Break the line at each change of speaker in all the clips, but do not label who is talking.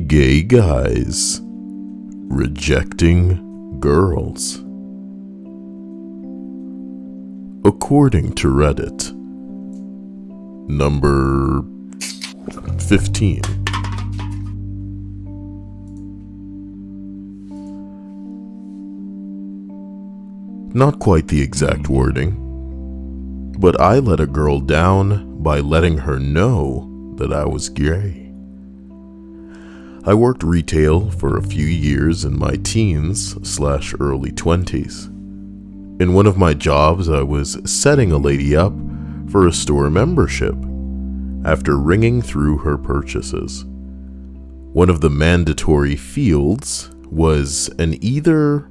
Gay guys rejecting girls. According to Reddit, number 15. Not quite the exact wording, but I let a girl down by letting her know that I was gay. I worked retail for a few years in my teens/early 20s. In one of my jobs, I was setting a lady up for a store membership after ringing through her purchases. One of the mandatory fields was an either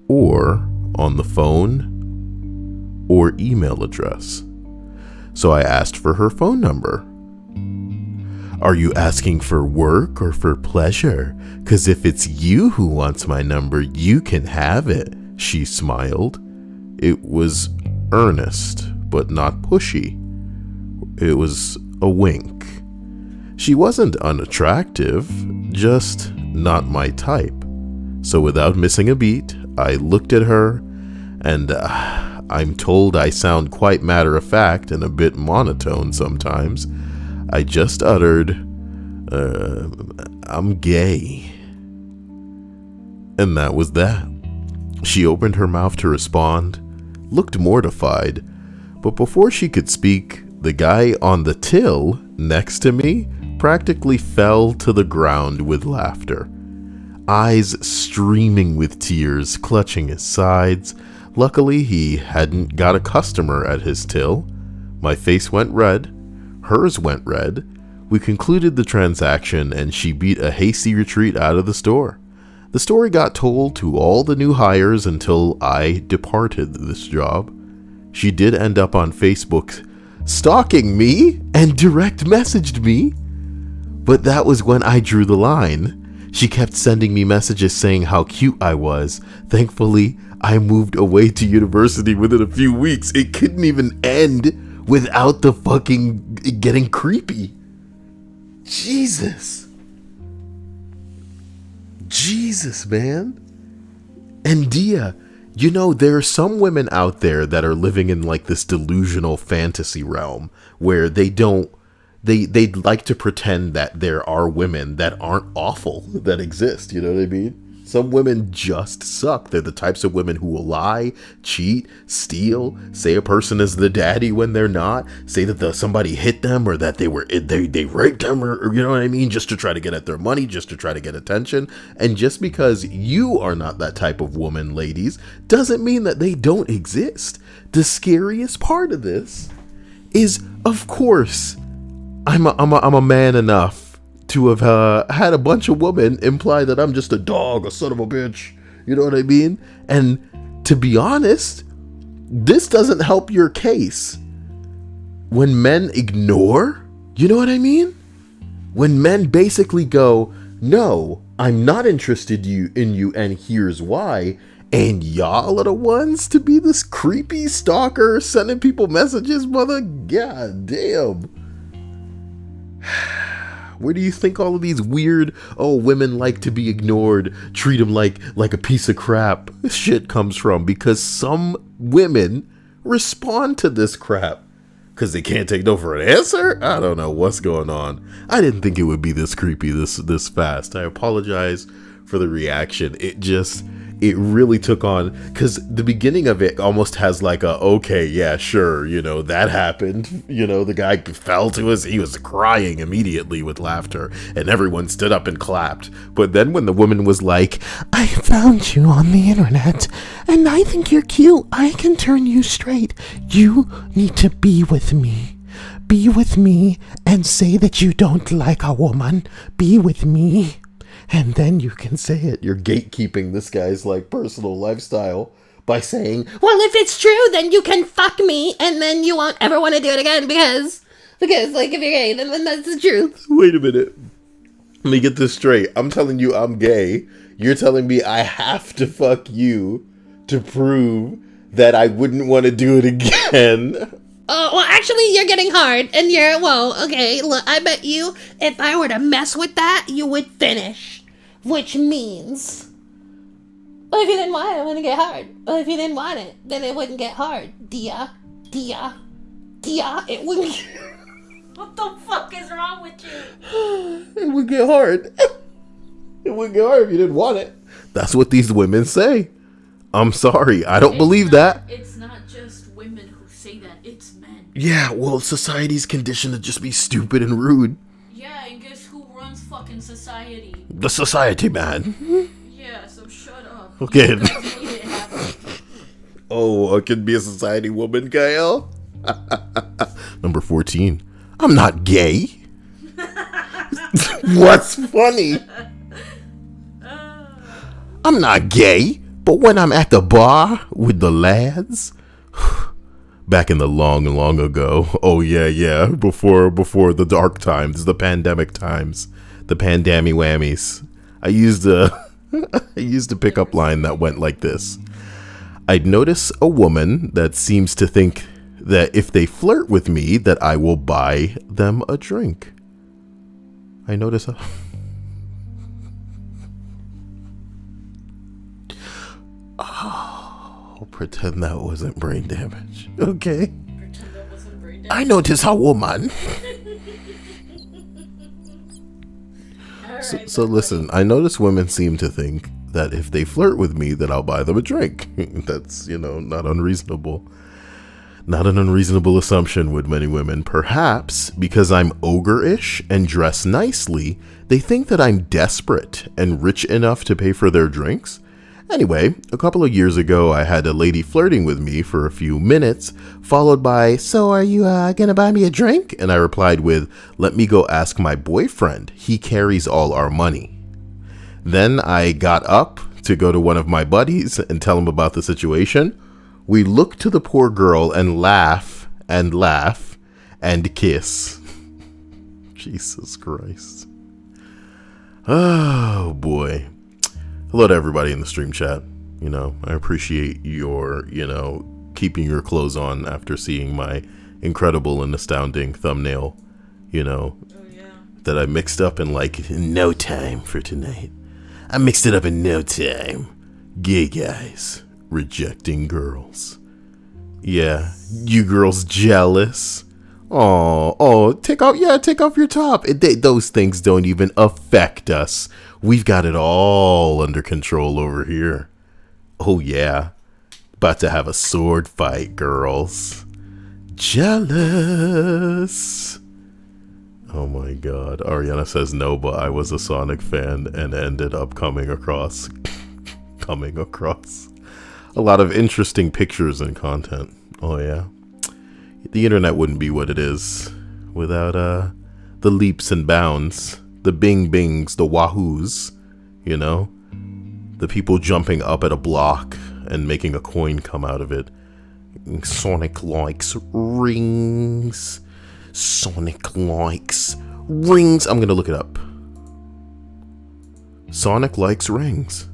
or on the phone or email address. So I asked for her phone number. "Are you asking for work or for pleasure? 'Cause if it's you who wants my number, you can have it," she smiled. It was earnest, but not pushy. It was a wink. She wasn't unattractive, just not my type. So without missing a beat, I looked at her, and I'm told I sound quite matter-of-fact and a bit monotone sometimes. I just uttered, "I'm gay." And that was that. She opened her mouth to respond, looked mortified, but before she could speak, the guy on the till next to me practically fell to the ground with laughter. Eyes streaming with tears, clutching his sides. Luckily, he hadn't got a customer at his till. My face went red. Hers went red. We concluded the transaction and she beat a hasty retreat out of the store. The story got told to all the new hires until I departed this job. She did end up on Facebook stalking me and direct messaged me, but that was when I drew the line. She kept sending me messages saying how cute I was. Thankfully, I moved away to university within a few weeks. It couldn't even end without the fucking getting creepy. Jesus, man. And Dia, you know, there are some women out there that are living in like this delusional fantasy realm where they'd like to pretend that there are women that aren't awful that exist. You know what I mean? Some women just suck. They're the types of women who will lie, cheat, steal, say a person is the daddy when they're not, say that somebody hit them or that they raped them or you know what I mean, just to try to get at their money, just to try to get attention. And just because you are not that type of woman, ladies, doesn't mean that they don't exist. The scariest part of this is, of course, I'm a man enough to have had a bunch of women imply that I'm just a dog, a son of a bitch. You know what I mean? And to be honest, this doesn't help your case. When men ignore, you know what I mean? When men basically go, "No, I'm not interested in you, and here's why," and y'all are the ones to be this creepy stalker sending people messages, mother. God damn. Where do you think all of these weird, women like to be ignored, treat them like a piece of crap shit comes from? Because some women respond to this crap. Because they can't take no for an answer? I don't know what's going on. I didn't think it would be this creepy this fast. I apologize for the reaction. It really took on, because the beginning of it almost has like a, okay, yeah, sure, you know, that happened. You know, the guy fell to he was crying immediately with laughter, and everyone stood up and clapped. But then when the woman was like, "I found you on the internet, and I think you're cute. I can turn you straight. You need to be with me. Be with me and say that you don't like a woman. Be with me. And then you can say it." You're gatekeeping this guy's like personal lifestyle by saying, "Well, if it's true, then you can fuck me, and then you won't ever want to do it again because like if you're gay, then that's the truth." Wait a minute. Let me get this straight. I'm telling you I'm gay. You're telling me I have to fuck you to prove that I wouldn't want to do it again.
Oh, well, actually, you're getting hard, and okay, look, I bet you, if I were to mess with that, you would finish. Which means, well, if you didn't want it, it wouldn't get hard. Well, if you didn't want it, then it wouldn't get hard. Dia, it wouldn't.
What the fuck is wrong with you?
It would get hard. It would get hard if you didn't want it. That's what these women say. I'm sorry, I don't believe that.
It's not just women who say that, it's men.
Yeah, well, society's conditioned to just be stupid and rude.
Yeah, and guess who runs fucking society?
The society, man.
Yeah, so shut up.
Okay.
You guys made it happen.
Oh, I could be a society woman, Gael. Number 14. I'm not gay. What's funny? I'm not gay, but when I'm at the bar with the lads, back in the long ago. Oh yeah, before the dark times, the pandemic times, the pandammy whammies. I used a pickup line that went like this. I'd notice a woman that seems to think that if they flirt with me, that I will buy them a drink. I notice a... Oh, pretend that wasn't brain damage. Okay.
Pretend that wasn't brain damage.
I notice a woman. So listen, I notice women seem to think that if they flirt with me, that I'll buy them a drink. That's, not unreasonable. Not an unreasonable assumption with many women. Perhaps because I'm ogre-ish and dress nicely, they think that I'm desperate and rich enough to pay for their drinks. Anyway, a couple of years ago, I had a lady flirting with me for a few minutes, followed by, "So are you gonna buy me a drink?" And I replied with, "Let me go ask my boyfriend. He carries all our money." Then I got up to go to one of my buddies and tell him about the situation. We look to the poor girl and laugh and kiss. Jesus Christ. Oh boy. Hello to everybody in the stream chat. I appreciate your, keeping your clothes on after seeing my incredible and astounding thumbnail, that I mixed up in no time for tonight. I mixed it up in no time. Gay guys rejecting girls. Yeah, you girls jealous. Oh, take off your top. Those things don't even affect us. We've got it all under control over here. Oh yeah, about to have a sword fight, girls. Jealous. Oh my god. Ariana says no, but I was a Sonic fan and ended up coming across a lot of interesting pictures and content. Oh yeah. The internet wouldn't be what it is without the leaps and bounds, the bing bings, the wahoos, the people jumping up at a block and making a coin come out of it. Sonic likes rings. Sonic likes rings. I'm gonna look it up. Sonic likes rings.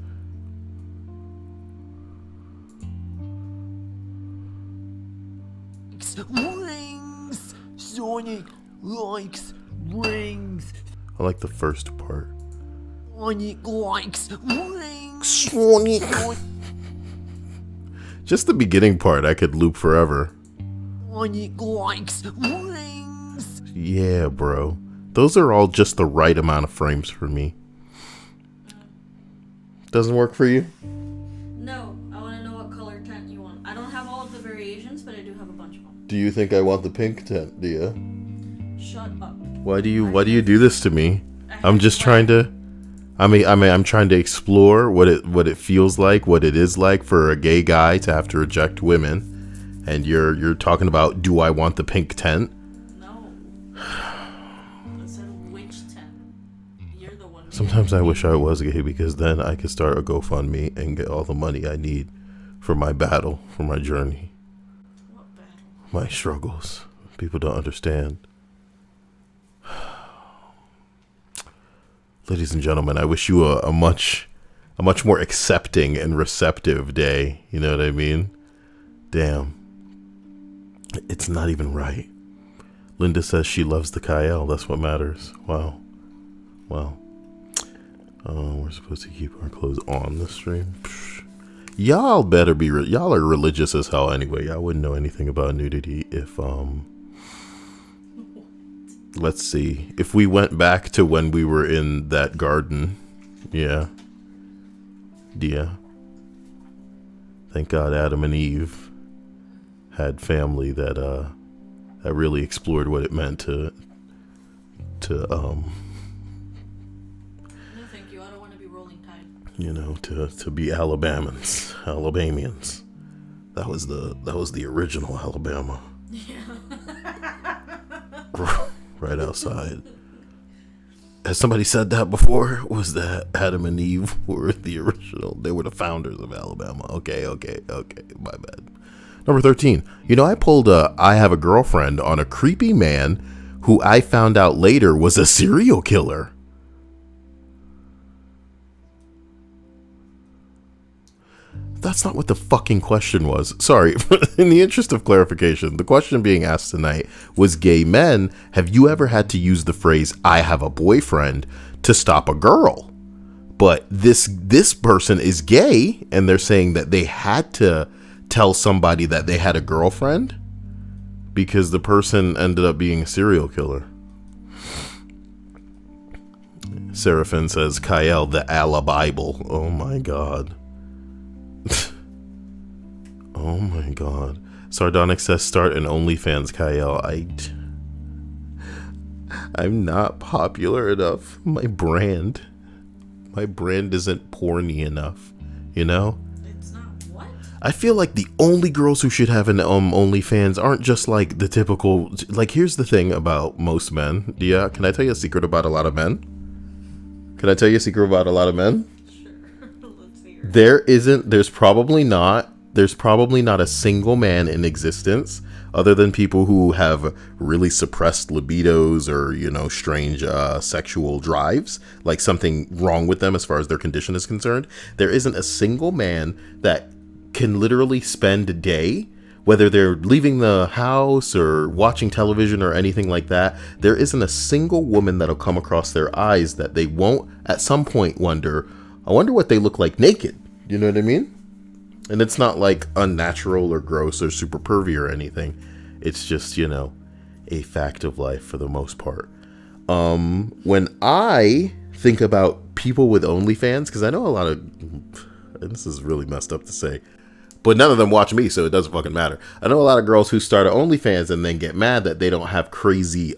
Rings. Sonic likes rings.
I like the first part.
Sonic likes rings.
Sonic. Just the beginning part I could loop forever.
Sonic likes rings.
Yeah, bro. Those are all just the right amount of frames for me. Doesn't work for you?
No, I want to know what color tent you want. I don't have all of the variations, but I do have a bunch of them.
Do you think I want the pink tent, do you?
Shut up.
Why do you do this to me? I'm just trying to I'm trying to explore what it feels like, what it is like for a gay guy to have to reject women. And you're talking about, do I want the pink tent?
No. I said which tent. You're the one.
Sometimes I wish I was gay, because then I could start a GoFundMe and get all the money I need for my battle, for my journey.
What battle?
My struggles. People don't understand. Ladies and gentlemen, I wish you a much more accepting and receptive day. You know what I mean? Damn. It's not even right. Linda says she loves the Kyle. That's what matters. Wow. Wow. We're supposed to keep our clothes on the stream. Psh. Y'all better be. Y'all are religious as hell anyway. Y'all wouldn't know anything about nudity if Let's see. If we went back to when we were in that garden. Yeah. Yeah. Thank God Adam and Eve had family that that really explored what it meant to
No, thank you. I don't want to be rolling tide.
you know, to be Alabamians. That was the original Alabama.
Yeah.
Right outside. Has somebody said that before? Was that Adam and Eve were the original? They were the founders of Alabama. Okay. My bad. Number 13. You know, I pulled a I have a girlfriend on a creepy man who I found out later was a serial killer. That's not what the fucking question was. Sorry. In the interest of clarification, the question being asked tonight was, gay men, have you ever had to use the phrase I have a boyfriend to stop a girl? But this person is gay and they're saying that they had to tell somebody that they had a girlfriend because the person ended up being a serial killer. Seraphin says, Kyle, the Allah Bible. Oh my God. Oh my God. Sardonic says start an OnlyFans, Kyle. I'm not popular enough. My brand isn't porny enough, you know?
It's not what?
I feel like the only girls who should have an OnlyFans aren't just like the typical, like, here's the thing about most men. Yeah, can I tell you a secret about a lot of men?
Sure. Let's hear.
There's probably not a single man in existence other than people who have really suppressed libidos or, you know, strange sexual drives, like something wrong with them as far as their condition is concerned. There isn't a single man that can literally spend a day, whether they're leaving the house or watching television or anything like that, there isn't a single woman that'll come across their eyes that they won't at some point wonder, I wonder what they look like naked. You know what I mean? And it's not like unnatural or gross or super pervy or anything. It's just, you know, a fact of life for the most part. When I think about people with OnlyFans, because I know a lot of, and this is really messed up to say, but none of them watch me, so it doesn't fucking matter. I know a lot of girls who start an OnlyFans and then get mad that they don't have crazy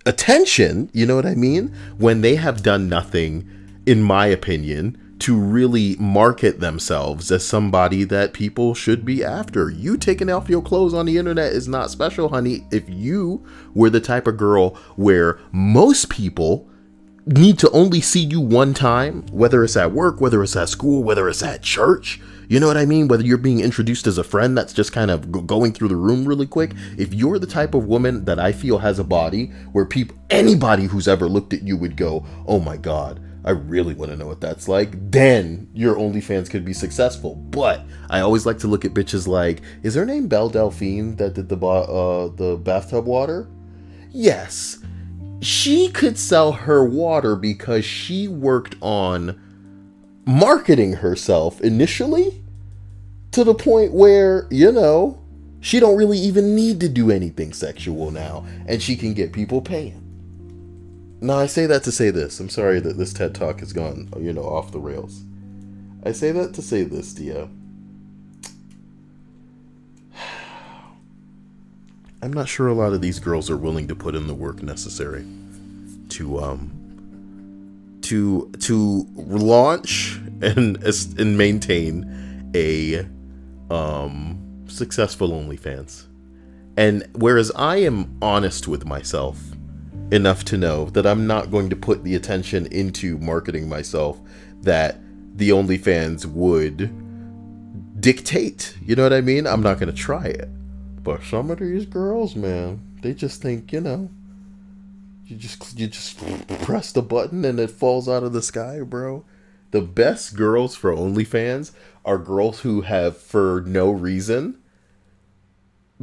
attention, you know what I mean? When they have done nothing, in my opinion, to really market themselves as somebody that people should be after. You taking off your clothes on the internet is not special, honey. If you were the type of girl where most people need to only see you one time, whether it's at work, whether it's at school, whether it's at church, you know what I mean? Whether you're being introduced as a friend that's just kind of going through the room really quick. If you're the type of woman that I feel has a body where anybody who's ever looked at you would go, oh my God, I really want to know what that's like, then your OnlyFans could be successful. But I always like to look at bitches like, is her name Belle Delphine that did the bathtub water? Yes. She could sell her water because she worked on marketing herself initially to the point where, you know, she don't really even need to do anything sexual now, and she can get people paying. Now, I say that to say this. I'm sorry that this TED Talk has gone, you know, off the rails. I say that to say this, Dia. I'm not sure a lot of these girls are willing to put in the work necessary to launch and maintain a successful OnlyFans. And whereas I am honest with myself enough to know that I'm not going to put the attention into marketing myself that the OnlyFans would dictate. You know what I mean? I'm not going to try it. But some of these girls, man, they just think, you know, you just press the button and it falls out of the sky, bro. The best girls for OnlyFans are girls who have, for no reason,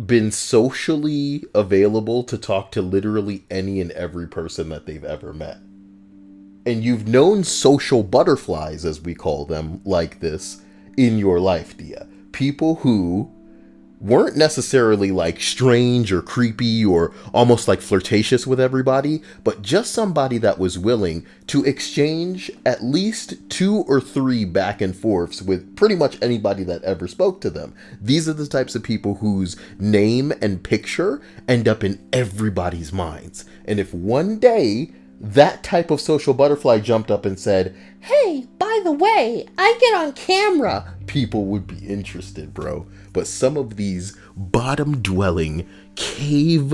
been socially available to talk to literally any and every person that they've ever met. And you've known social butterflies, as we call them, like this in your life, Dia. People who weren't necessarily like strange or creepy or almost like flirtatious with everybody, but just somebody that was willing to exchange at least 2 or 3 back and forths with pretty much anybody that ever spoke to them. These are the types of people whose name and picture end up in everybody's minds. And if one day that type of social butterfly jumped up and said, "Hey, by the way, I get on camera," people would be interested, bro. But some of these bottom-dwelling cave,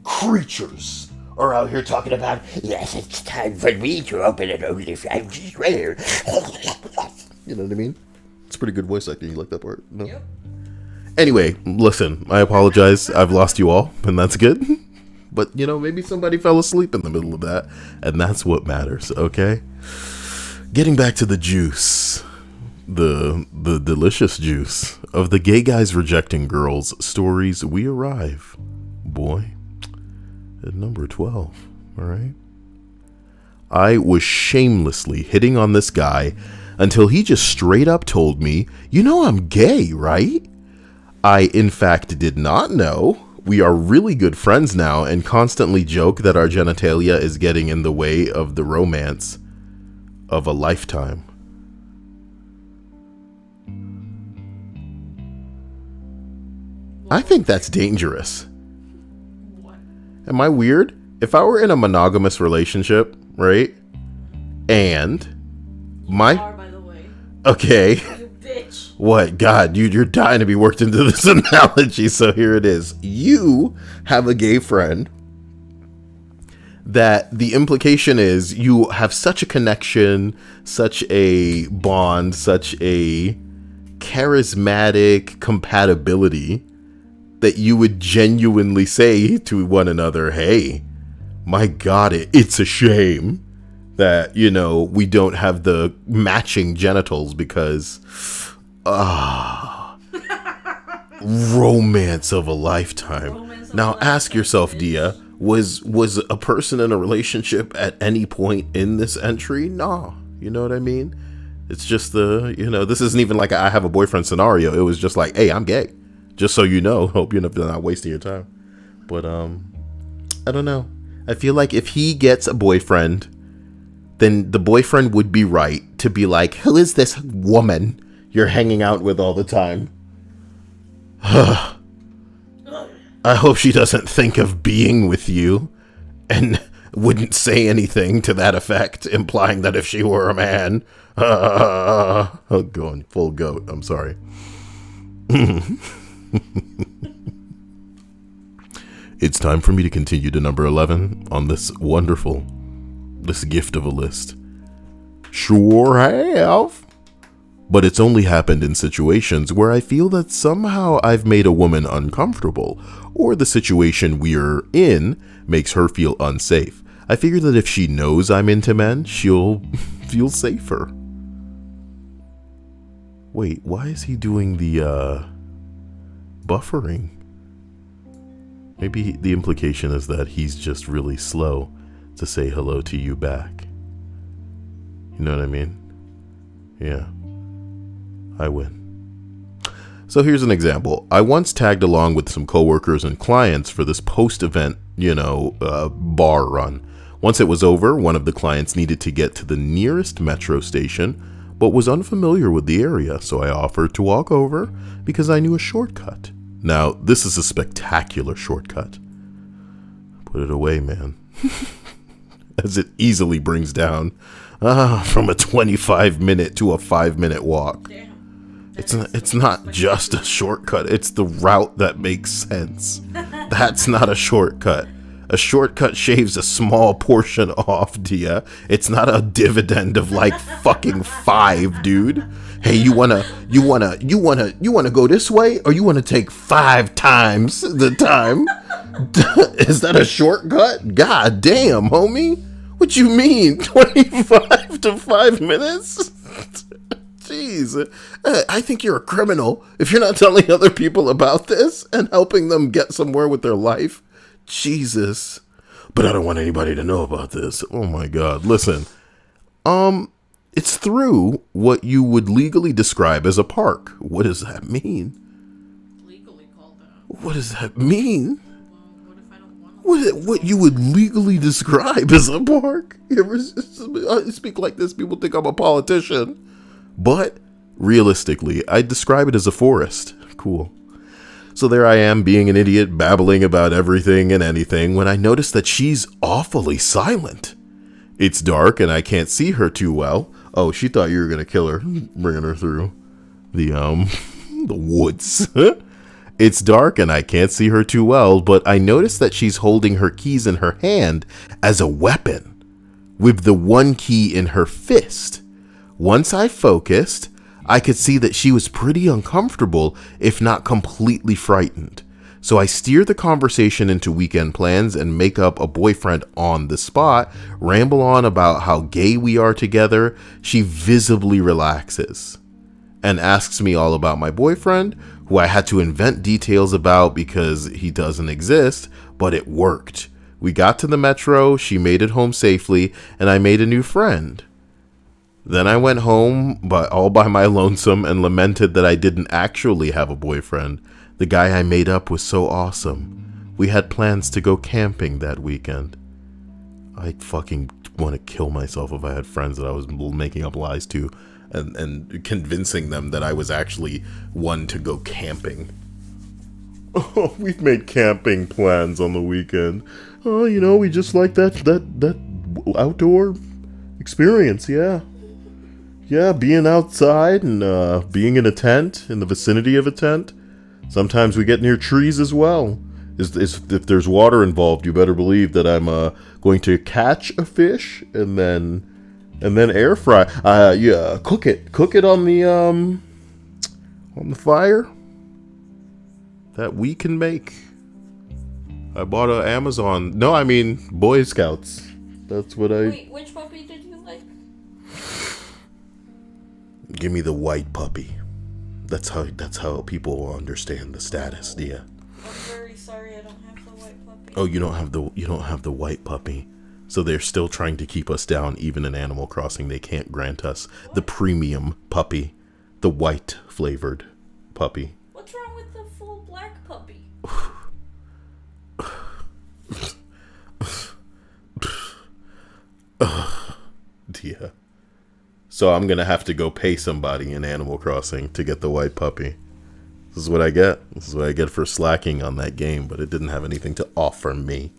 creatures are out here talking about, "Yes, it's time for me to open an OnlyFans as well." You know what I mean? It's pretty good voice acting. You like that part? No? Yep. Anyway, listen, I apologize. I've lost you all, and that's good. But, maybe somebody fell asleep in the middle of that, and that's what matters, okay? Getting back to the juice. The delicious juice of the gay guys rejecting girls stories, we arrive, boy, at number 12, all right? I was shamelessly hitting on this guy until he just straight up told me, "I'm gay, right?" I, in fact, did not know. We are really good friends now and constantly joke that our genitalia is getting in the way of the romance of a lifetime. I think that's dangerous.
What?
Am I weird? If I were in a monogamous relationship, right? And
You are, by the way.
Okay.
You bitch.
What? God, you're dying to be worked into this analogy, so here it is. You have a gay friend that the implication is you have such a connection, such a bond, such a charismatic compatibility that you would genuinely say to one another, "Hey, my God, it's a shame that, we don't have the matching genitals because, romance of a lifetime." Now ask yourself, Dia, was a person in a relationship at any point in this entry? No. You know what I mean? It's just this isn't even like I have a boyfriend scenario. It was just like, "Hey, I'm gay. Just so you know, hope you're not wasting your time." But, I don't know. I feel like if he gets a boyfriend, then the boyfriend would be right to be like, "Who is this woman you're hanging out with all the time? I hope she doesn't think of being with you," and wouldn't say anything to that effect, implying that if she were a man, going full goat. I'm sorry. It's time for me to continue to number 11 on this gift of a list. Sure have. But it's only happened in situations where I feel that somehow I've made a woman uncomfortable, or the situation we're in makes her feel unsafe. I figure that if she knows I'm into men, she'll feel safer. Wait, why is he doing the buffering? Maybe the implication is that he's just really slow to say hello to you back. You know what I mean? Yeah. I win. So here's an example. I once tagged along with some coworkers and clients for this post-event, bar run. Once it was over, one of the clients needed to get to the nearest metro station, but was unfamiliar with the area, so I offered to walk over because I knew a shortcut. Now, this is a spectacular shortcut. Put it away, man. As it easily brings down from a 25-minute to a 5-minute walk.
Damn.
It's not just a shortcut. It's the route that makes sense. That's not a shortcut. A shortcut shaves a small portion off, Dia. It's not a dividend of like fucking 5, dude. Hey, you wanna go this way, or you wanna take 5 times the time? Is that a shortcut? God damn, homie. What you mean? 25 to 5 minutes? Jeez. I think you're a criminal if you're not telling other people about this and helping them get somewhere with their life. Jesus. But I don't want anybody to know about this. Oh my God. Listen. It's through what you would legally describe as a park. What does that mean?
Legally called that.
What does that mean?
Well, what if I don't want to?
What you would legally describe as a park? You ever speak like this, people think I'm a politician. But realistically, I describe it as a forest. Cool. So there I am being an idiot, babbling about everything and anything, when I notice that she's awfully silent. It's dark and I can't see her too well. Oh, she thought you were going to kill her, bringing her through the woods. It's dark and I can't see her too well, but I notice that she's holding her keys in her hand as a weapon, with the one key in her fist. Once I focused, I could see that she was pretty uncomfortable, if not completely frightened. So I steer the conversation into weekend plans and make up a boyfriend on the spot, ramble on about how gay we are together. She visibly relaxes and asks me all about my boyfriend, who I had to invent details about because he doesn't exist, but it worked. We got to the metro, she made it home safely, and I made a new friend. Then I went home all by my lonesome and lamented that I didn't actually have a boyfriend. The guy I made up was so awesome. We had plans to go camping that weekend. I'd fucking want to kill myself if I had friends that I was making up lies to and convincing them that I was actually one to go camping. Oh, we've made camping plans on the weekend. Oh, you know, we just like that outdoor experience, yeah. Yeah, being outside and being in a tent, in the vicinity of a tent. Sometimes we get near trees as well. If there's water involved, you better believe that I'm going to catch a fish and then air fry. Cook it on the fire that we can make. I bought a Amazon. No, I mean Boy Scouts. That's what I.
Wait, which puppy did you like?
Give me the white puppy. That's how people understand the status, Dia.
I'm very sorry, I don't have the white puppy.
Oh, you don't have the white puppy. So they're still trying to keep us down, even in Animal Crossing. They can't grant us the premium puppy, the white flavored puppy.
What's wrong with the full black puppy?
Dia. So I'm going to have to go pay somebody in Animal Crossing to get the white puppy. This is what I get. This is what I get for slacking on that game, but it didn't have anything to offer me.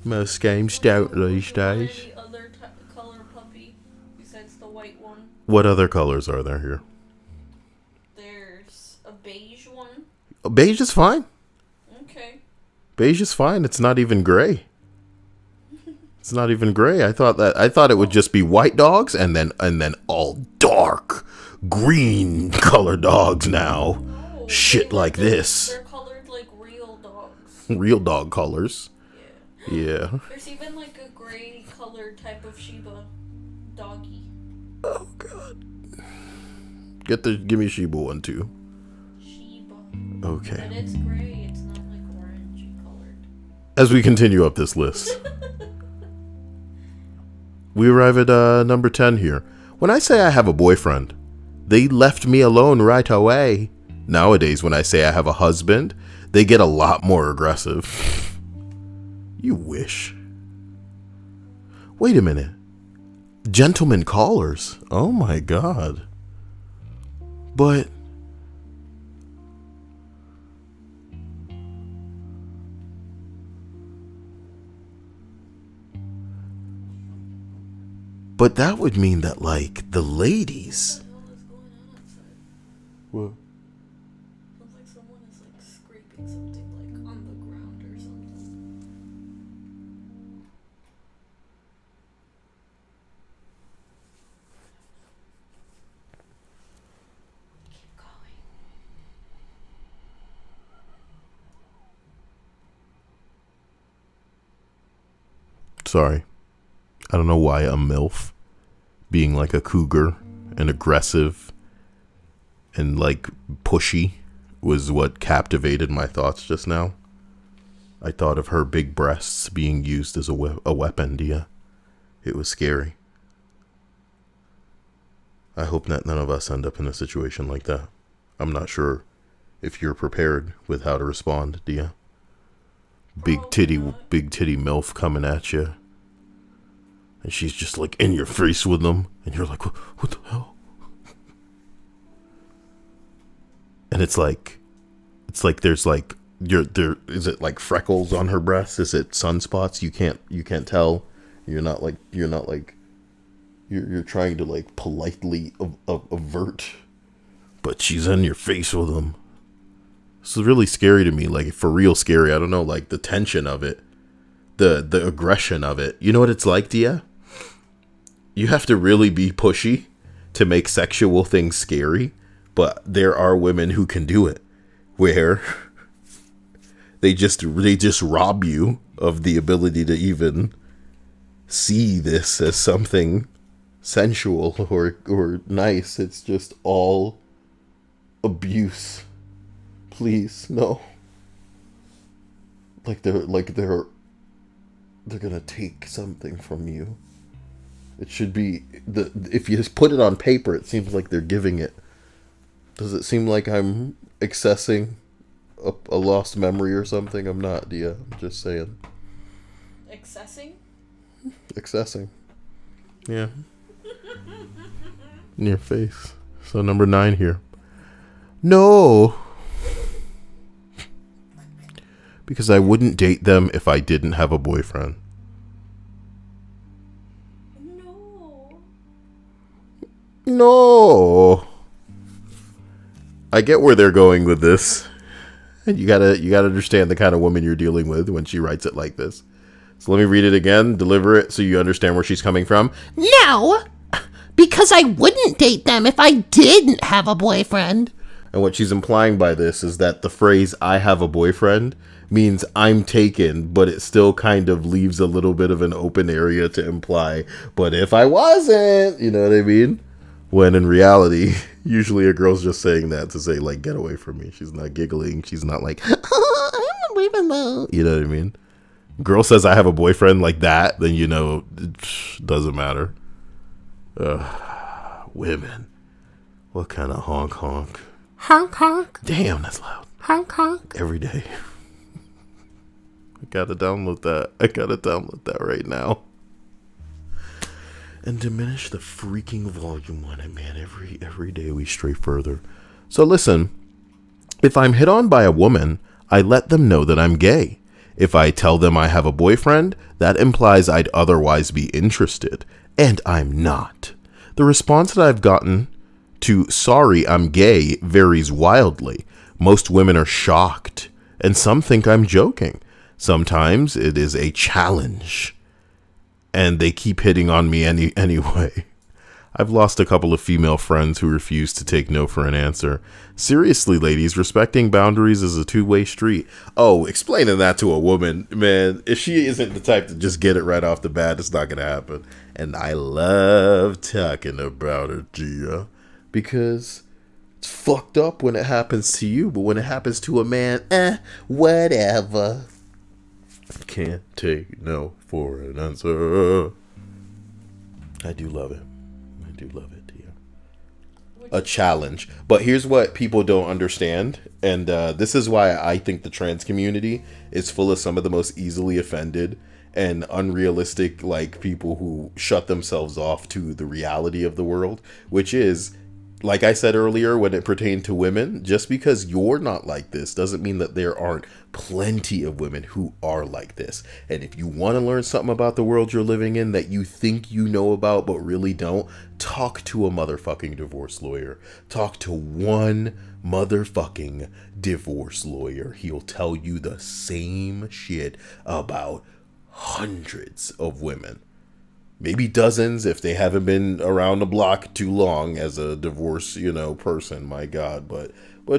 Most games don't these days.
Any other color puppy besides the white one?
What other colors are there here?
There's a beige one.
Beige is fine.
Okay.
Beige is fine. It's not even gray. It's not even gray. I thought it would just be white dogs and then all dark green color dogs now.
No,
Shit like this.
They're colored like real dogs.
Real dog colors.
Yeah.
Yeah.
There's even like a gray colored type of Shiba doggy.
Oh god. Give me Shiba one too.
Shiba.
Okay.
But it's gray, it's not like orangey colored.
As we continue up this list. We arrive at number 10 here. When I say I have a boyfriend, they left me alone right away. Nowadays, when I say I have a husband, they get a lot more aggressive. You wish. Wait a minute. Gentlemen callers. Oh my god. But that would mean that, like, the ladies.
What the hell is going on outside?
What?
Sounds like someone is like scraping something like on the ground or something. Keep going.
Sorry. I don't know why a MILF, being like a cougar and aggressive and like pushy was what captivated my thoughts just now. I thought of her big breasts being used as a weapon, Dia. It was scary. I hope that none of us end up in a situation like that. I'm not sure if you're prepared with how to respond, Dia. Big titty MILF coming at you. And she's just like in your face with them. And you're like, what the hell? And it's like there's like, is it like freckles on her breasts? Is it sunspots? You can't tell. You're trying to like politely avert, but she's in your face with them. This is really scary to me, like for real scary. I don't know, like the tension of it, the aggression of it. You know what it's like, Dia? You have to really be pushy to make sexual things scary, but there are women who can do it, where they just rob you of the ability to even see this as something sensual or nice. It's just all abuse. Please, no. They're gonna take something from you. It should be if you just put it on paper, it seems like they're giving it. Does it seem like I'm accessing a lost memory or something? I'm not, Dia. I'm just saying. Accessing. Yeah. In your face. So number 9 here. No. Because I wouldn't date them if I didn't have a boyfriend. No. I get where they're going with this. And you gotta understand the kind of woman you're dealing with when she writes it like this. So let me read it again, deliver it so you understand where she's coming from.
No, because I wouldn't date them if I didn't have a boyfriend.
And what she's implying by this is that the phrase "I have a boyfriend" means I'm taken, but it still kind of leaves a little bit of an open area to imply, but if I wasn't, you know what I mean? When in reality, usually a girl's just saying that to say, like, get away from me. She's not giggling. She's not like, oh, I have a boyfriend though. You know what I mean? Girl says I have a boyfriend like that, then you know, it doesn't matter. Women. What kind of honk?
Honk.
Damn, that's loud.
Honk.
Every day. I gotta download that right now. And diminish the freaking volume on it, man. Every day we stray further. So listen, if I'm hit on by a woman, I let them know that I'm gay. If I tell them I have a boyfriend, that implies I'd otherwise be interested. And I'm not. The response that I've gotten to "sorry, I'm gay" varies wildly. Most women are shocked, and some think I'm joking. Sometimes it is a challenge, and they keep hitting on me anyway. I've lost a couple of female friends who refuse to take no for an answer. Seriously, ladies, respecting boundaries is a two-way street. Oh, explaining that to a woman, man, if she isn't the type to just get it right off the bat, it's not going to happen. And I love talking about it, Gia, because it's fucked up when it happens to you, but when it happens to a man, whatever. Can't take no for an answer. I do love it, Tia. A challenge. But here's what people don't understand, and this is why I think the trans community is full of some of the most easily offended and unrealistic, like, people who shut themselves off to the reality of the world, which is, like I said earlier, when it pertained to women, just because you're not like this doesn't mean that there aren't plenty of women who are like this. And if you want to learn something about the world you're living in that you think you know about but really don't, talk to a motherfucking divorce lawyer. Talk to one motherfucking divorce lawyer. He'll tell you the same shit about hundreds of women. Maybe dozens if they haven't been around the block too long as a divorce, person, my God. But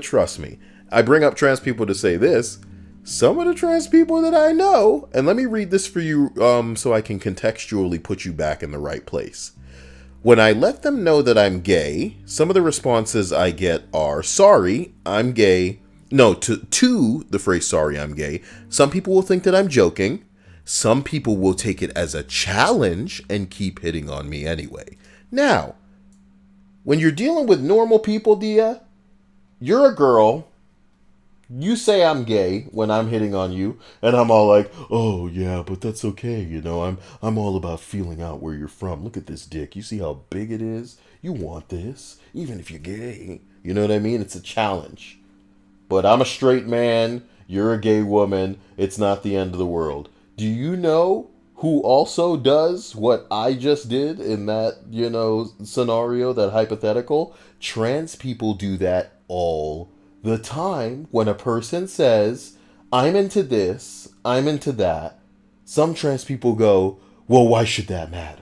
trust me, I bring up trans people to say this. Some of the trans people that I know, and let me read this for you so I can contextually put you back in the right place. When I let them know that I'm gay, some of the responses I get are, sorry, I'm gay. No, to the phrase, sorry, I'm gay. Some people will think that I'm joking. Some people will take it as a challenge and keep hitting on me anyway. Now, when you're dealing with normal people, Dia, you're a girl. You say I'm gay when I'm hitting on you, and I'm all like, "Oh yeah, but that's okay, you know. I'm all about feeling out where you're from. Look at this dick. You see how big it is? You want this, even if you're gay. You know what I mean? It's a challenge. But I'm a straight man. You're a gay woman. It's not the end of the world. Do you know who also does what I just did in that, you know, scenario, that hypothetical? Trans people do that all the time. When a person says, I'm into this, I'm into that, some trans people go, well, why should that matter?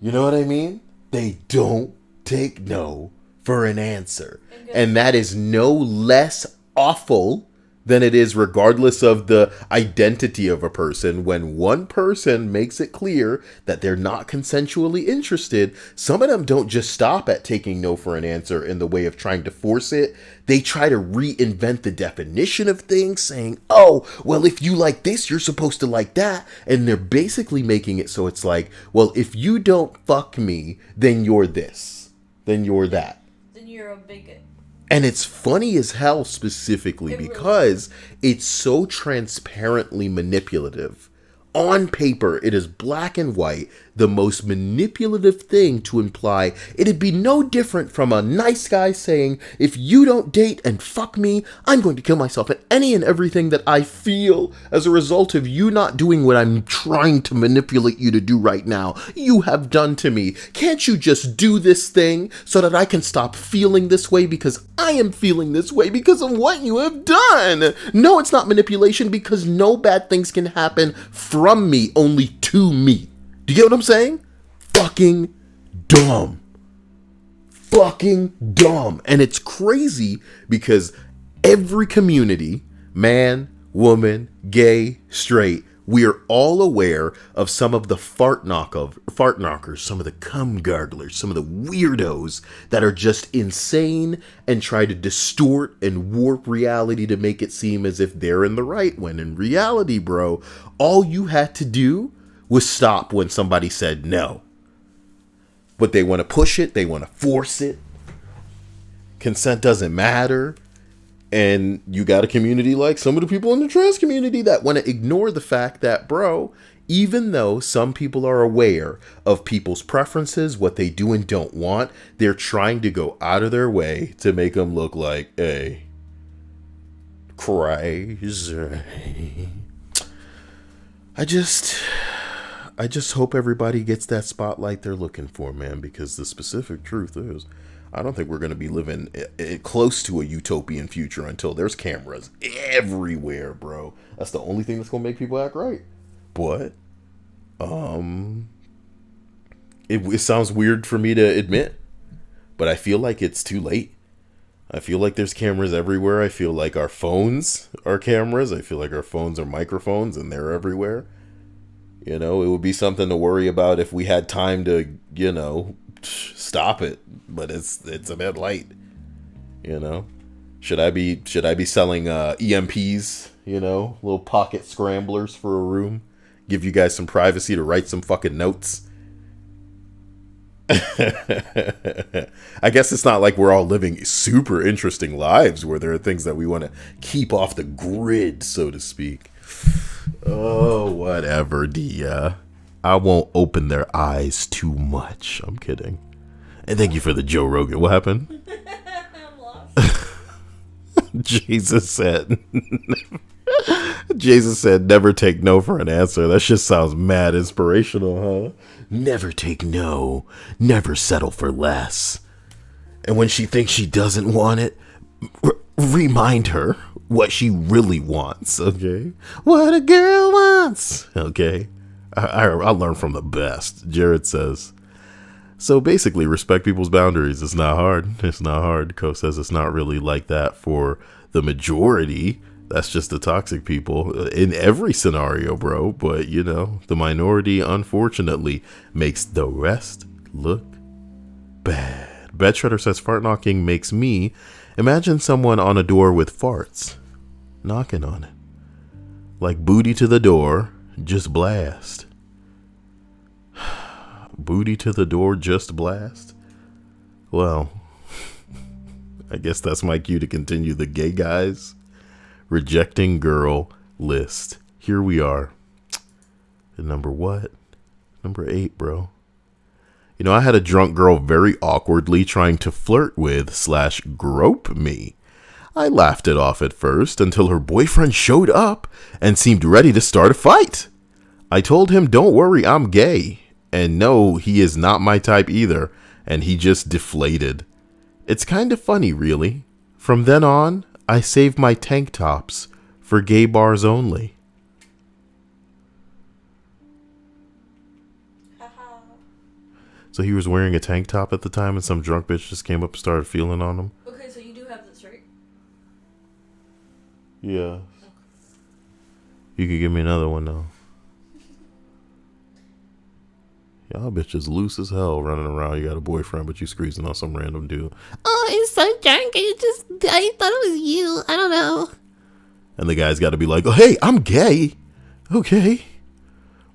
You know what I mean? They don't take no for an answer. And that is no less awful than it is regardless of the identity of a person. When one person makes it clear that they're not consensually interested, some of them don't just stop at taking no for an answer in the way of trying to force it. They try to reinvent the definition of things, saying, oh, well, if you like this, you're supposed to like that. And they're basically making it so it's like, well, if you don't fuck me, then you're this, then you're that.
Then you're a bigot.
And it's funny as hell, specifically because it's so transparently manipulative. On paper, it is black and white, the most manipulative thing to imply it'd be no different from a nice guy saying, if you don't date and fuck me, I'm going to kill myself at any and everything that I feel as a result of you not doing what I'm trying to manipulate you to do right now. You have done to me. Can't you just do this thing so that I can stop feeling this way because I am feeling this way because of what you have done? No, it's not manipulation because no bad things can happen from me, only to me. Do you get what I'm saying? Fucking dumb. Fucking dumb. And it's crazy because every community, man, woman, gay, straight, we are all aware of some of the fart knockers, some of the cum garglers, some of the weirdos that are just insane and try to distort and warp reality to make it seem as if they're in the right, when in reality, bro, all you had to do was stop when somebody said no. But they want to push it, they want to force it. Consent doesn't matter. And you got a community like some of the people in the trans community that want to ignore the fact that, bro, even though some people are aware of people's preferences, what they do and don't want, they're trying to go out of their way to make them look like, hey, crazy. I just hope everybody gets that spotlight they're looking for, man, because the specific truth is, I don't think we're going to be living close to a utopian future until there's cameras everywhere, bro. That's the only thing that's going to make people act right. But, it sounds weird for me to admit, but I feel like it's too late. I feel like there's cameras everywhere. I feel like our phones are cameras. I feel like our phones are microphones and they're everywhere. You know, it would be something to worry about if we had time to, you know, stop it, but it's a bit late. You know, should I be selling EMPs, you know, little pocket scramblers for a room, give you guys some privacy to write some fucking notes? I guess it's not like we're all living super interesting lives where there are things that we want to keep off the grid, so to speak. Oh, whatever, Dia. I won't open their eyes too much. I'm kidding. And thank you for the Joe Rogan. What happened?
I'm lost.
Jesus said, never take no for an answer. That just sounds mad inspirational, huh? Never take no. Never settle for less. And when she thinks she doesn't want it, remind her what she really wants, okay? What a girl wants, okay? I learned from the best. Jared says, so basically respect people's boundaries. It's not hard. It's not hard. Co says it's not really like that for the majority. That's just the toxic people in every scenario, bro. But, you know, the minority, unfortunately, makes the rest look bad. Bed Shredder says fart knocking makes me imagine someone on a door with farts knocking on it. Like booty to the door, just blast. Booty to the door, just blast. Well, I guess that's my cue to continue the gay guys rejecting girl list. Here we are. Number what? Number 8, bro. You know, I had a drunk girl very awkwardly trying to flirt with / grope me. I laughed it off at first until her boyfriend showed up and seemed ready to start a fight. I told him, don't worry, I'm gay. And no, he is not my type either. And he just deflated. It's kind of funny, really. From then on, I saved my tank tops for gay bars only. So he was wearing a tank top at the time and some drunk bitch just came up and started feeling on him.
Okay, so you do have this, right?
Yeah. You could give me another one though. Y'all bitches loose as hell running around. You got a boyfriend, but you squeezing on some random dude.
Oh, it's so drunk. I thought it was you. I don't know.
And the guy's got to be like, oh, hey, I'm gay. Okay.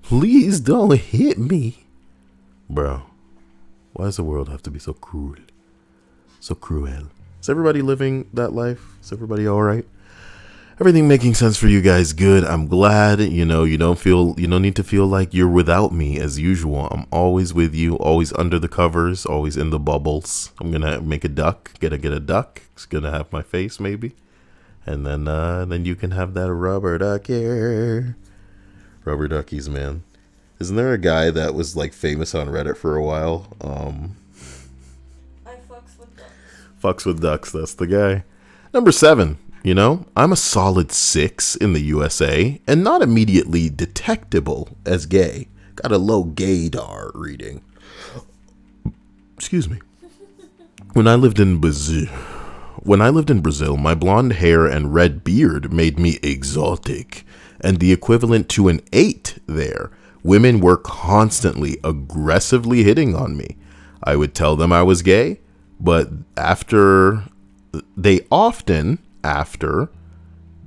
Please don't hit me. Bro, why does the world have to be so cruel? So cruel. Is everybody living that life? Is everybody all right? Everything making sense for you guys? Good. I'm glad. You know, you don't need to feel like you're without me as usual. I'm always with you, always under the covers, always in the bubbles. I'm going to make a duck, get a duck. It's going to have my face maybe. And then you can have that rubber duck here. Rubber duckies, man. Isn't there a guy that was like famous on Reddit for a while?
I fucks with ducks.
Fucks with ducks, that's the guy. Number 7, you know, I'm a solid 6 in the USA and not immediately detectable as gay. Got a low gaydar reading. Excuse me. When I lived in Brazil, my blonde hair and red beard made me exotic and the equivalent to an 8 there. Women were constantly aggressively hitting on me. I would tell them I was gay, but they often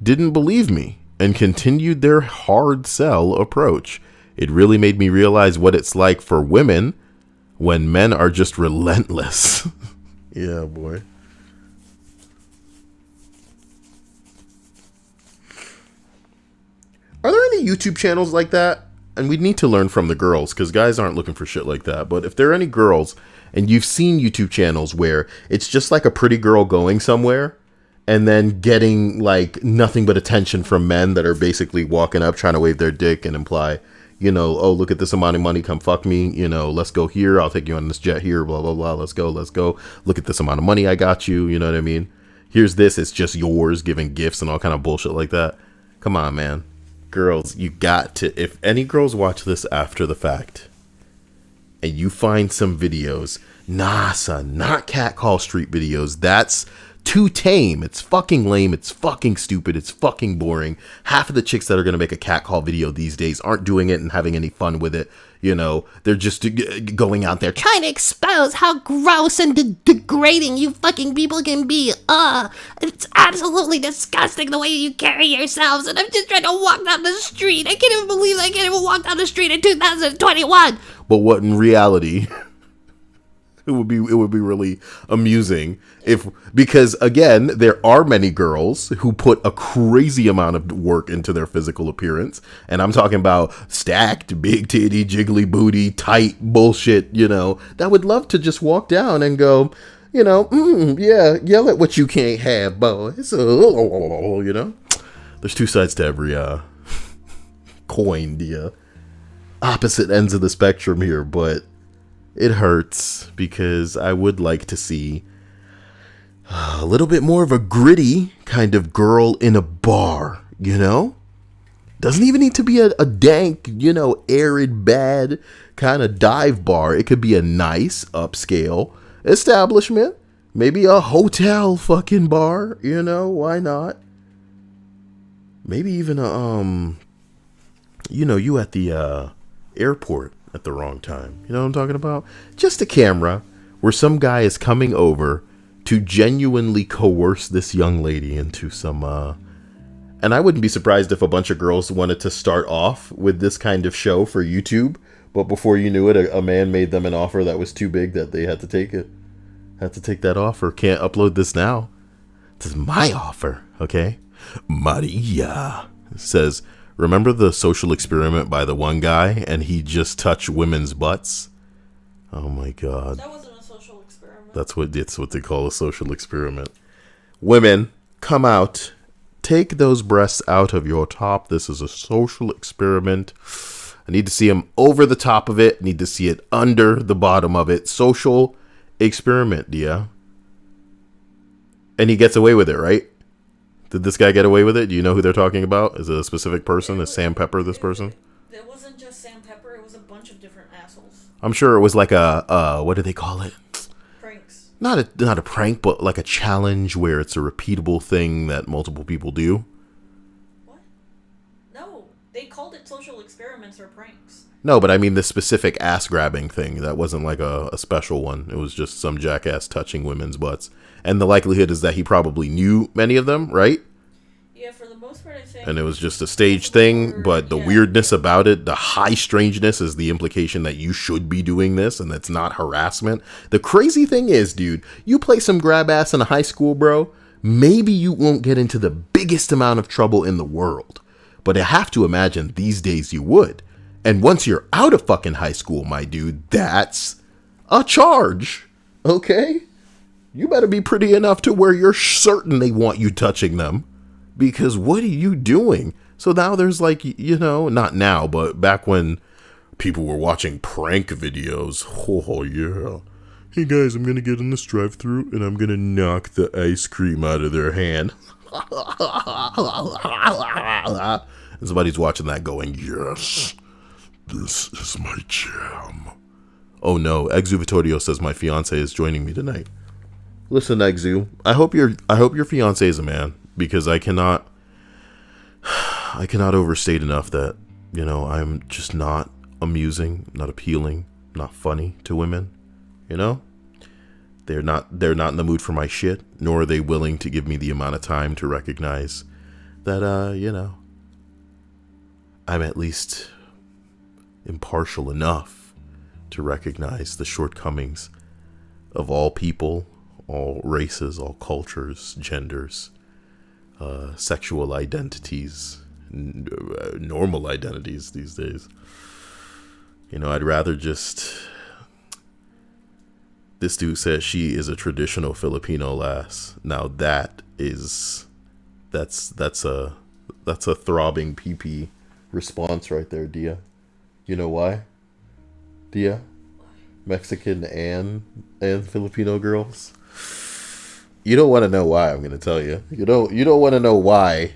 didn't believe me and continued their hard sell approach. It really made me realize what it's like for women when men are just relentless. Yeah, boy. Are there any YouTube channels like that? And we need to learn from the girls because guys aren't looking for shit like that. But if there are any girls and you've seen YouTube channels where it's just like a pretty girl going somewhere and then getting like nothing but attention from men that are basically walking up trying to wave their dick and imply, you know, oh, look at this amount of money, come fuck me, you know, let's go here, I'll take you on this jet here, blah, blah, blah, let's go, look at this amount of money I got you, you know what I mean? Here's this, it's just yours, giving gifts and all kind of bullshit like that. Come on, man. Girls, you got to, if any girls watch this after the fact and you find some videos, nah, son, not catcall street videos, that's too tame. It's fucking lame. It's fucking stupid. It's fucking boring. Half of the chicks that are going to make a catcall video these days aren't doing it and having any fun with it. You know, they're just going out there
Trying to expose how gross and degrading you fucking people can be. It's absolutely disgusting the way you carry yourselves. And I'm just trying to walk down the street. I can't even believe I can't even walk down the street in 2021.
But what in reality, it would be really amusing because again, there are many girls who put a crazy amount of work into their physical appearance. And I'm talking about stacked, big titty, jiggly booty, tight bullshit, you know, that would love to just walk down and go, you know, yeah, yell at what you can't have, boys. You know, there's two sides to every coin, the opposite ends of the spectrum here, but it hurts because I would like to see a little bit more of a gritty kind of girl in a bar, you know? Doesn't even need to be a dank, you know, arid, bad kind of dive bar. It could be a nice upscale establishment. Maybe a hotel fucking bar, you know? Why not? Maybe even a, you know, you at the airport at the wrong time. You know what I'm talking about? Just a camera where some guy is coming over to genuinely coerce this young lady into some, and I wouldn't be surprised if a bunch of girls wanted to start off with this kind of show for YouTube, but before you knew it, a man made them an offer that was too big that they had to take it. Had to take that offer. Can't upload this now. This is my offer, okay? Maria says, remember the social experiment by the one guy and he just touched women's butts? Oh my God.
That wasn't a social experiment.
That's what they call a social experiment. Women, come out. Take those breasts out of your top. This is a social experiment. I need to see them over the top of it. I need to see it under the bottom of it. Social experiment, Dia. And he gets away with it, right? Did this guy get away with it? Do you know who they're talking about? Is it a specific person? Is Sam Pepper this person?
It wasn't just Sam Pepper. It was a bunch of different assholes.
I'm sure it was like a what do they call it?
Pranks.
Not a prank, but like a challenge where it's a repeatable thing that multiple people do.
What? No, they called it social experiments or pranks.
No, but I mean the specific ass grabbing thing. That wasn't like a special one. It was just some jackass touching women's butts. And the likelihood is that he probably knew many of them, right?
Yeah, for the most part, I'd say.
And it was just a stage thing, but the weirdness about it, the high strangeness is the implication that you should be doing this and that's not harassment. The crazy thing is, dude, you play some grab ass in high school, bro, maybe you won't get into the biggest amount of trouble in the world. But I have to imagine these days you would. And once you're out of fucking high school, my dude, that's a charge, okay? You better be pretty enough to where you're certain they want you touching them. Because what are you doing? So now there's like, you know, not now, but back when people were watching prank videos. Oh, yeah. Hey, guys, I'm going to get in this drive-thru and I'm going to knock the ice cream out of their hand. And somebody's watching that going, yes, this is my jam. Oh, no. Exu Vittorio says my fiance is joining me tonight. Listen, Exu, I hope your fiance is a man, because I cannot overstate enough that, you know, I'm just not amusing, not appealing, not funny to women. You know, they're not in the mood for my shit, nor are they willing to give me the amount of time to recognize that, you know, I'm at least impartial enough to recognize the shortcomings of all people, all races, all cultures, genders, sexual identities, normal identities these days. You know, I'd rather just... This dude says she is a traditional Filipino lass. Now that's a throbbing PP response right there, Dia. You know why? Dia? Mexican and Filipino girls. You don't want to know why, I'm going to tell you. You don't want to know why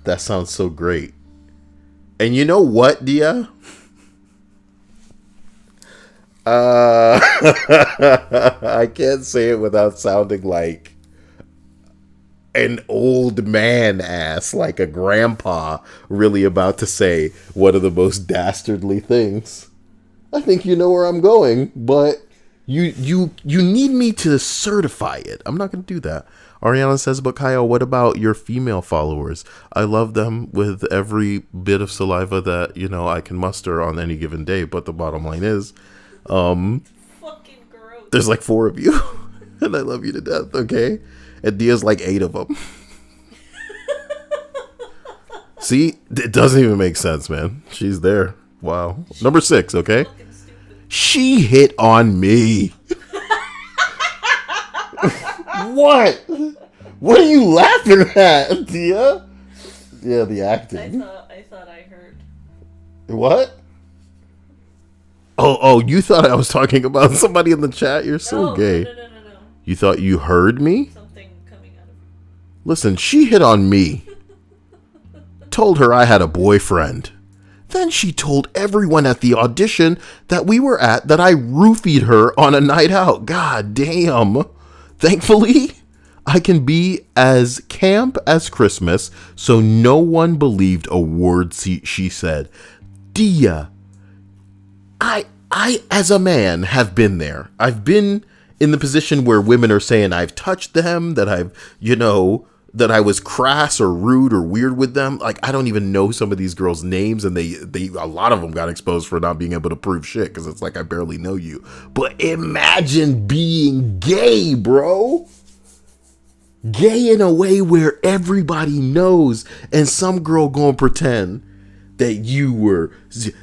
that sounds so great. And you know what, Dia? I can't say it without sounding like an old man ass, like a grandpa really about to say one of the most dastardly things. I think you know where I'm going, but you need me to certify it. I'm not going to do that. Ariana says, but Kyle, what about your female followers? I love them with every bit of saliva that, you know, I can muster on any given day. But the bottom line is,
Fucking gross.
there's like 4 of you, and I love you to death, okay? And Dia's like 8 of them. See, it doesn't even make sense, man. She's there. Wow. Number 6, okay? She hit on me. What? What are you laughing at, Dia? Yeah, the acting.
I thought I heard.
What? Oh, you thought I was talking about somebody in the chat? You're so gay.
No.
You thought you heard me?
Something coming out of you.
Listen, she hit on me. Told her I had a boyfriend. Then she told everyone at the audition that we were at that I roofied her on a night out. God damn. Thankfully, I can be as camp as Christmas, so no one believed a word she said. Dia, I, as a man, have been there. I've been in the position where women are saying I've touched them, that I've, that I was crass or rude or weird with them. Like, I don't even know some of these girls' names, and they a lot of them got exposed for not being able to prove shit, because it's like, I barely know you. But imagine being gay, bro. Gay in a way where everybody knows, and some girl gonna pretend that you were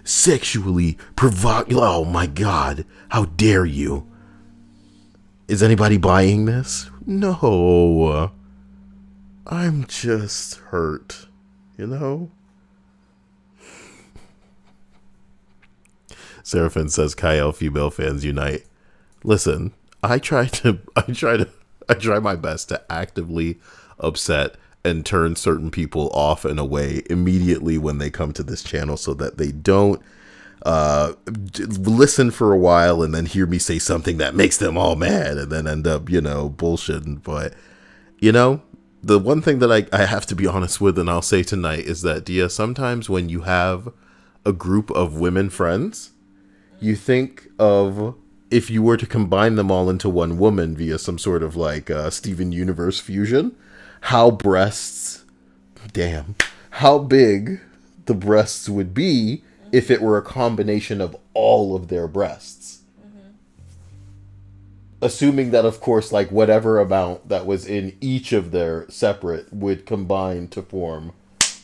sexually provocative. Oh my God, how dare you? Is anybody buying this? No. I'm just hurt, Seraphin says, Kyle, female fans unite. Listen, I try my best to actively upset and turn certain people off in a way immediately when they come to this channel, so that they don't listen for a while and then hear me say something that makes them all mad and then end up, bullshitting. But, the one thing that I have to be honest with, and I'll say tonight, is that, Dia, sometimes when you have a group of women friends, you think of, if you were to combine them all into one woman via some sort of like Steven Universe fusion, how big the breasts would be if it were a combination of all of their breasts. Mm-hmm. Assuming that, of course, like whatever amount that was in each of their separate would combine to form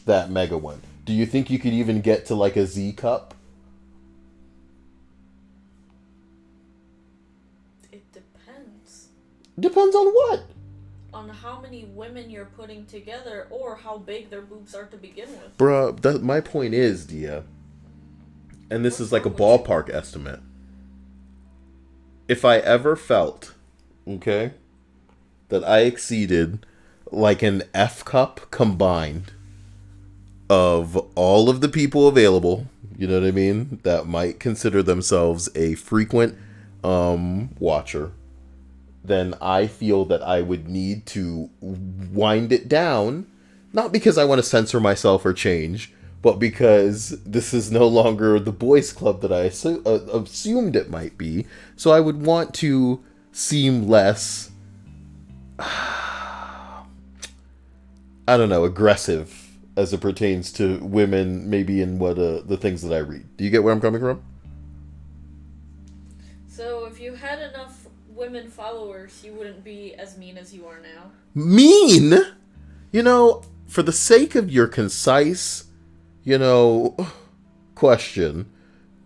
that mega one. Do you think you could even get to like a Z cup?
It depends.
Depends on what?
On how many women you're putting together, or how big their boobs are to begin with.
Bruh, my point is, Dia, and this is like a ballpark estimate. If I ever felt, that I exceeded like an F cup combined of all of the people available, you know what I mean, that might consider themselves a frequent watcher, then I feel that I would need to wind it down, not because I want to censor myself or change, but because this is no longer the boys club that I assumed it might be. So I would want to seem less, I don't know, aggressive as it pertains to women, maybe in what the things that I read. Do you get where I'm coming from?
So if you had enough women followers, you wouldn't be as mean as you are now.
Mean? For the sake of your concise, question,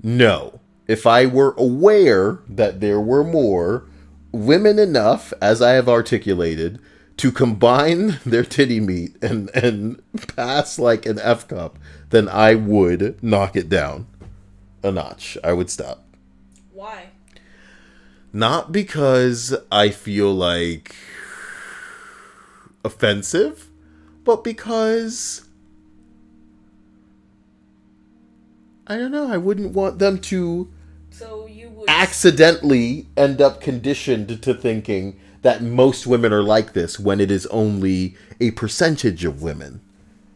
no. If I were aware that there were more women enough, as I have articulated, to combine their titty meat and pass like an F cup, then I would knock it down a notch. I would stop.
Why?
Not because I feel like offensive, but because I don't know, I wouldn't want them to accidentally end up conditioned to thinking that most women are like this when it is only a percentage of women.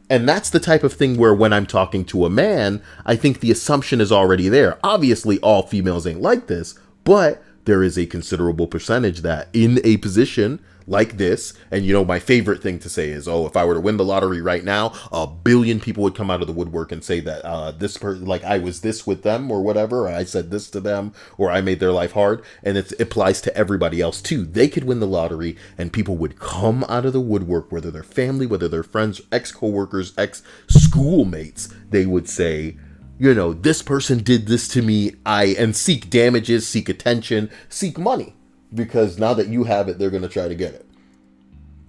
And that's the type of thing where when I'm talking to a man, I think the assumption is already there. Obviously, all females ain't like this, but there is a considerable percentage that in a position like this, and my favorite thing to say is, if I were to win the lottery right now, 1 billion people would come out of the woodwork and say that this person, like I was this with them or whatever, or I said this to them, or I made their life hard, and it applies to everybody else too. They could win the lottery and people would come out of the woodwork, whether they're family, whether they're friends, ex-coworkers, ex-schoolmates, they would say, this person did this to me, and seek damages, seek attention, seek money. Because now that you have it, they're going to try to get it.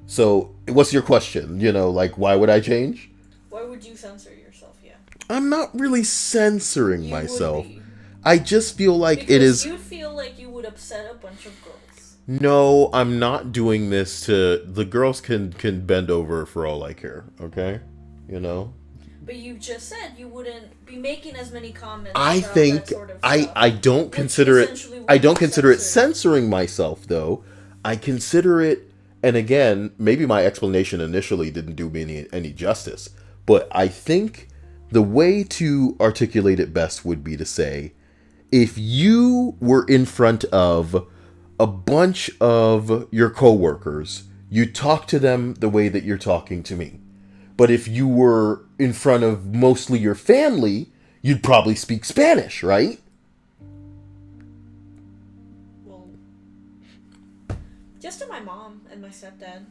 So, what's your question? Why would I change?
Why would you censor yourself, yeah?
I'm not really censoring myself.
Would be.
I just feel like
because
it is...
you feel like you would upset a bunch of girls.
No, I'm not doing this to... The girls can bend over for all I care, okay?
But you just said you wouldn't be making as many comments.
I think
that sort of
I don't consider it censoring myself, though. I consider it, and again, maybe my explanation initially didn't do me any justice, but I think the way to articulate it best would be to say, if you were in front of a bunch of your coworkers, you talk to them the way that you're talking to me. But if you were in front of mostly your family, you'd probably speak Spanish, right?
Well, just to my mom and my stepdad.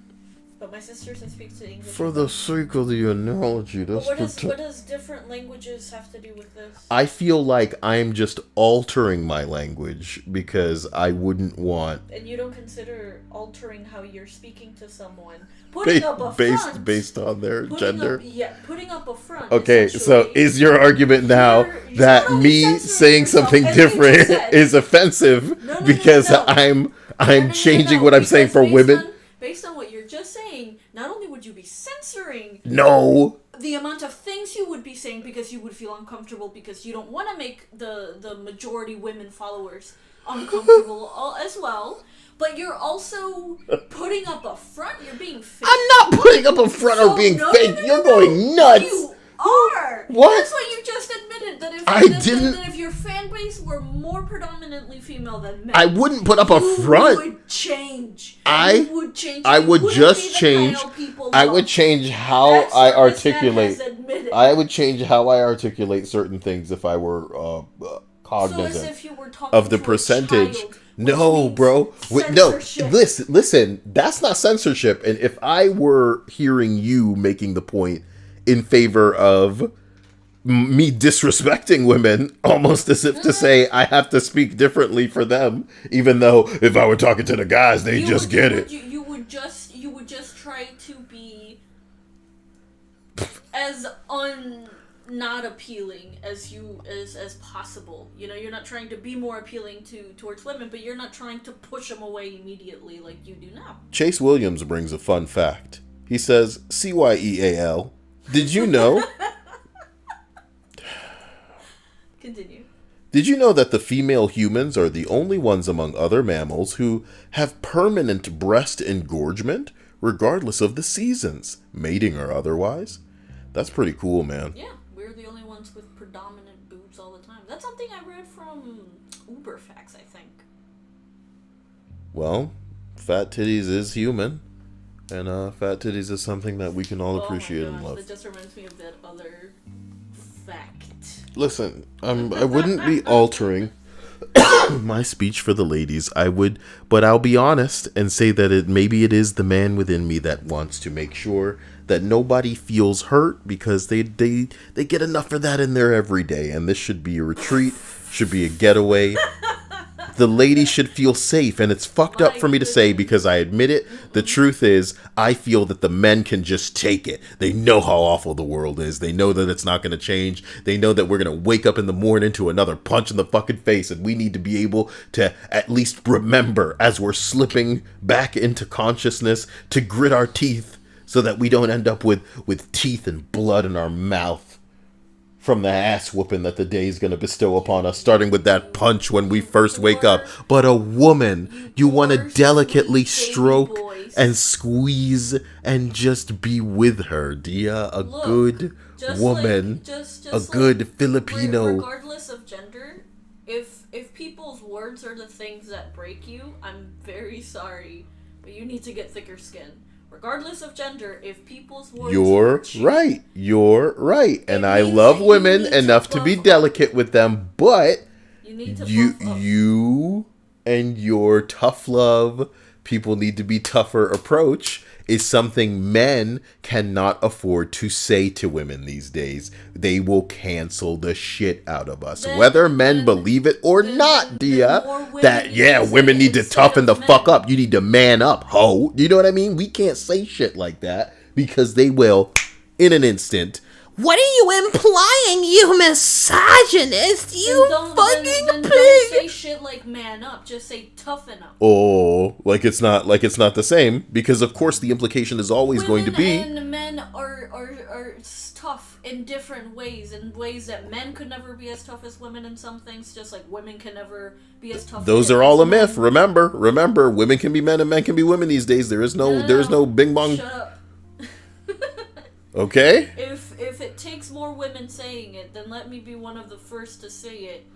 But my sisters, I speak to English.
For the sake of the analogy,
But what does different languages have to do with this?
I feel like I'm just altering my language because I wouldn't want...
And you don't consider altering how you're speaking to someone, putting up a front,
based on their gender?
Putting up a front.
Okay, so is your argument now that me saying something different is offensive because I'm changing what I'm saying for women?
Based on what you're just saying, not only would you be censoring the amount of things you would be saying because you would feel uncomfortable because you don't want to make the majority women followers uncomfortable as well, but you're also putting up a front. You're being fake.
I'm not putting up a front or being fake. You're going nuts.
You are.
What?
That's what you just admitted. That if your fan base were more predominantly female than men,
I wouldn't put up a front.
You would change.
I would change how I articulate. I would change how I articulate certain things if I were cognizant
so as if you were talking
of the
to
percentage.
A child,
no, bro. No, listen. That's not censorship. And if I were hearing you making the point in favor of me disrespecting women, almost as if to say I have to speak differently for them, even though if I were talking to the guys, they just get it.
You would just try to be as not appealing as possible. You know, you're not trying to be more appealing towards women, but you're not trying to push them away immediately like you do now.
Chase Williams brings a fun fact. He says, CYEAL. Did you know?
Continue.
Did you know that the female humans are the only ones among other mammals who have permanent breast engorgement, regardless of the seasons, mating or otherwise? That's pretty cool, man.
Yeah, we're the only ones with predominant boobs all the time. That's something I read from Uberfax, I think.
Well, fat titties is human. And fat titties is something that we can all appreciate and love.
That just reminds me of that other fact.
Listen, I wouldn't be altering my speech for the ladies. But I'll be honest and say that maybe it is the man within me that wants to make sure that nobody feels hurt because they get enough of that in there every day. And this should be a retreat, should be a getaway. The ladies should feel safe, and it's fucked up for me to say because I admit it. The truth is, I feel that the men can just take it. They know how awful the world is. They know that it's not going to change. They know that we're going to wake up in the morning to another punch in the fucking face, and we need to be able to at least remember as we're slipping back into consciousness to grit our teeth so that we don't end up with teeth and blood in our mouth from the ass whooping that the day is going to bestow upon us, starting with that punch when we first wake up. But a woman, you want to delicately stroke and squeeze and just be with her, Dia. A good woman, a good Filipino.
Regardless of gender, if people's words are the things that break you, I'm very sorry, but you need to get thicker skin. Regardless of gender, if people's words
You're right. And I love women enough to be delicate with them, but you and your tough love, people need to be tougher approach is something men cannot afford to say to women these days. They will cancel the shit out of us. Whether men believe it or not, Dia, women need to toughen the fuck up. You need to man up, ho. You know what I mean? We can't say shit like that because they will, in an instant.
What are you implying, you misogynist? You fucking pig!
Don't say shit like man up. Just say toughen up.
Oh, like it's not the same, because of course the implication is always going to be.
And men are tough in different ways, in ways that men could never be as tough as women in some things, just like women can never be as tough.
Those are all a myth. Remember, women can be men and men can be women these days. There is no bing bong.
Shut up.
Okay.
If it takes more women saying it, then let me be one of the first to say it.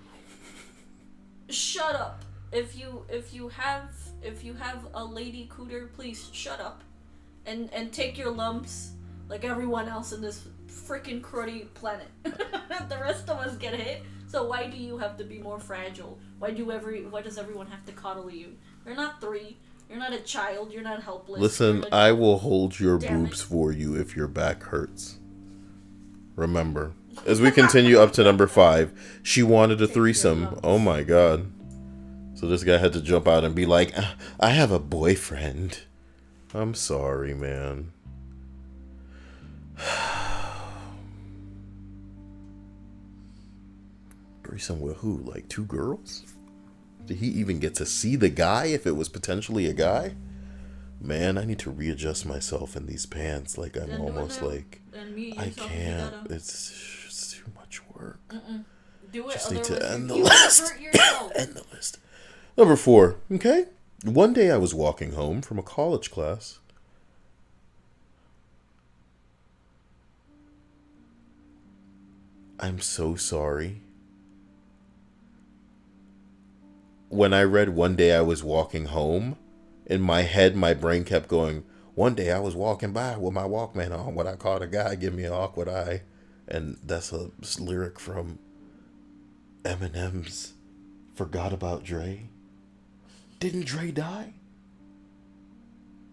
Shut up. If you have a lady cooter, please shut up, and take your lumps like everyone else in this freaking cruddy planet. The rest of us get hit. So why do you have to be more fragile? Why does everyone have to coddle you? You're not 3. You're not a child. You're not helpless.
Listen, I will hold your boobs for you if your back hurts. Remember, as we continue up to number 5, she wanted a threesome. Oh my god. So this guy had to jump out and be like, I have a boyfriend. I'm sorry, man. Threesome with who? Like 2 girls? Did he even get to see the guy if it was potentially a guy? Man, I need to readjust myself in these pants. Like, I'm almost like, I can't. It's too much work.
Do it.
Just need to end the list. End the list. Number 4. Okay. One day I was walking home from a college class. I'm so sorry. When I read one day I was walking home, in my head, my brain kept going, one day I was walking by with my Walkman on when I caught a guy give me an awkward eye. And that's a lyric from Eminem's Forgot About Dre. Didn't Dre die?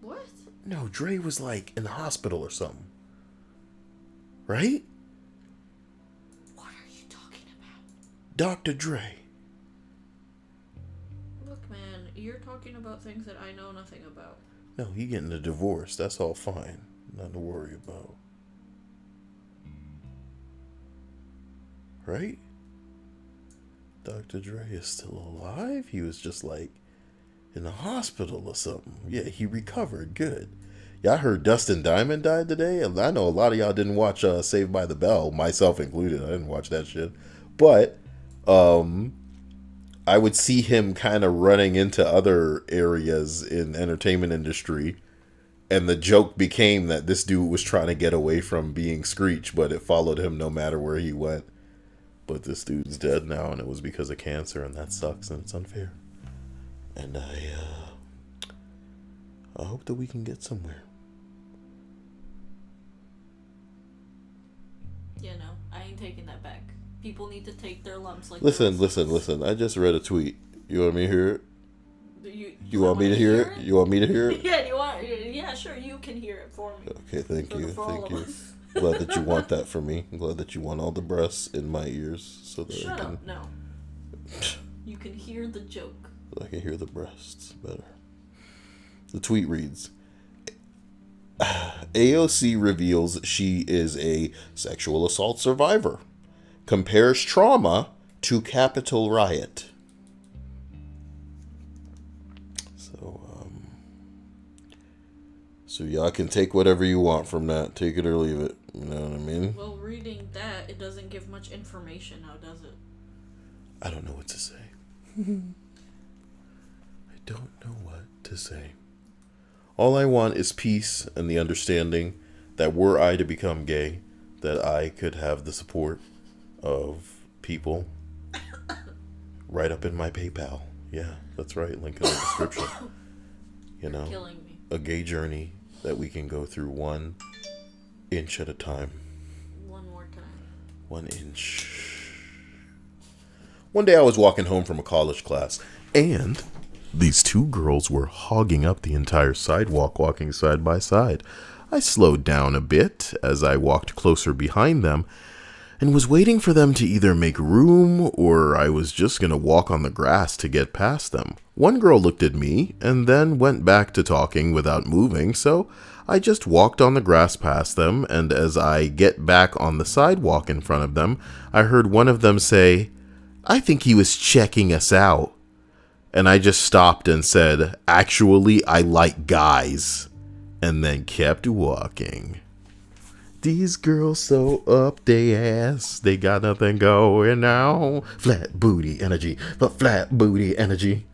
What?
No, Dre was like in the hospital or something. Right?
What are you talking about?
Dr. Dre.
Look, man, you're talking about things that I know nothing about.
No, he getting a divorce. That's all fine. Nothing to worry about. Right? Dr. Dre is still alive? He was just like in the hospital or something. Yeah, he recovered. Good. Y'all heard Dustin Diamond died today? And I know a lot of y'all didn't watch Saved by the Bell, myself included. I didn't watch that shit. But I would see him kind of running into other areas in entertainment industry. And the joke became that this dude was trying to get away from being Screech, but it followed him no matter where he went. But this dude's dead now, and it was because of cancer, and that sucks, and it's unfair. And I hope that we can get somewhere.
Yeah, no, I ain't taking that back. People need to take their lumps like
Listen. I just read a tweet. You want me to hear it? You want me to hear it? You want me to hear it?
Yeah, yeah, sure, you can hear it for me.
Okay, thank you. Glad that you want that for me. I'm glad that you want all the breasts in my ears so that
Shut up, no. You can hear the joke.
I can hear the breasts better. The tweet reads, AOC reveals she is a sexual assault survivor. Compares trauma to Capitol riot. So y'all can take whatever you want from that. Take it or leave it. You know what I mean?
Well, reading that, it doesn't give much information now, does it?
I don't know what to say. I don't know what to say. All I want is peace and the understanding that were I to become gay, that I could have the support of people right up in my PayPal. Yeah, that's right. Link in the description. You know,
Killing me.
A gay journey that we can go through 1 inch at a time.
One more time.
1 inch. One day I was walking home from a college class, and these 2 girls were hogging up the entire sidewalk, walking side by side. I slowed down a bit as I walked closer behind them, and was waiting for them to either make room or I was just going to walk on the grass to get past them. One girl looked at me and then went back to talking without moving, so I just walked on the grass past them, and as I get back on the sidewalk in front of them, I heard one of them say, "I think he was checking us out." And I just stopped and said, "Actually, I like guys," and then kept walking. These girls so up they ass, they got nothing going on. Flat booty energy, but flat booty energy.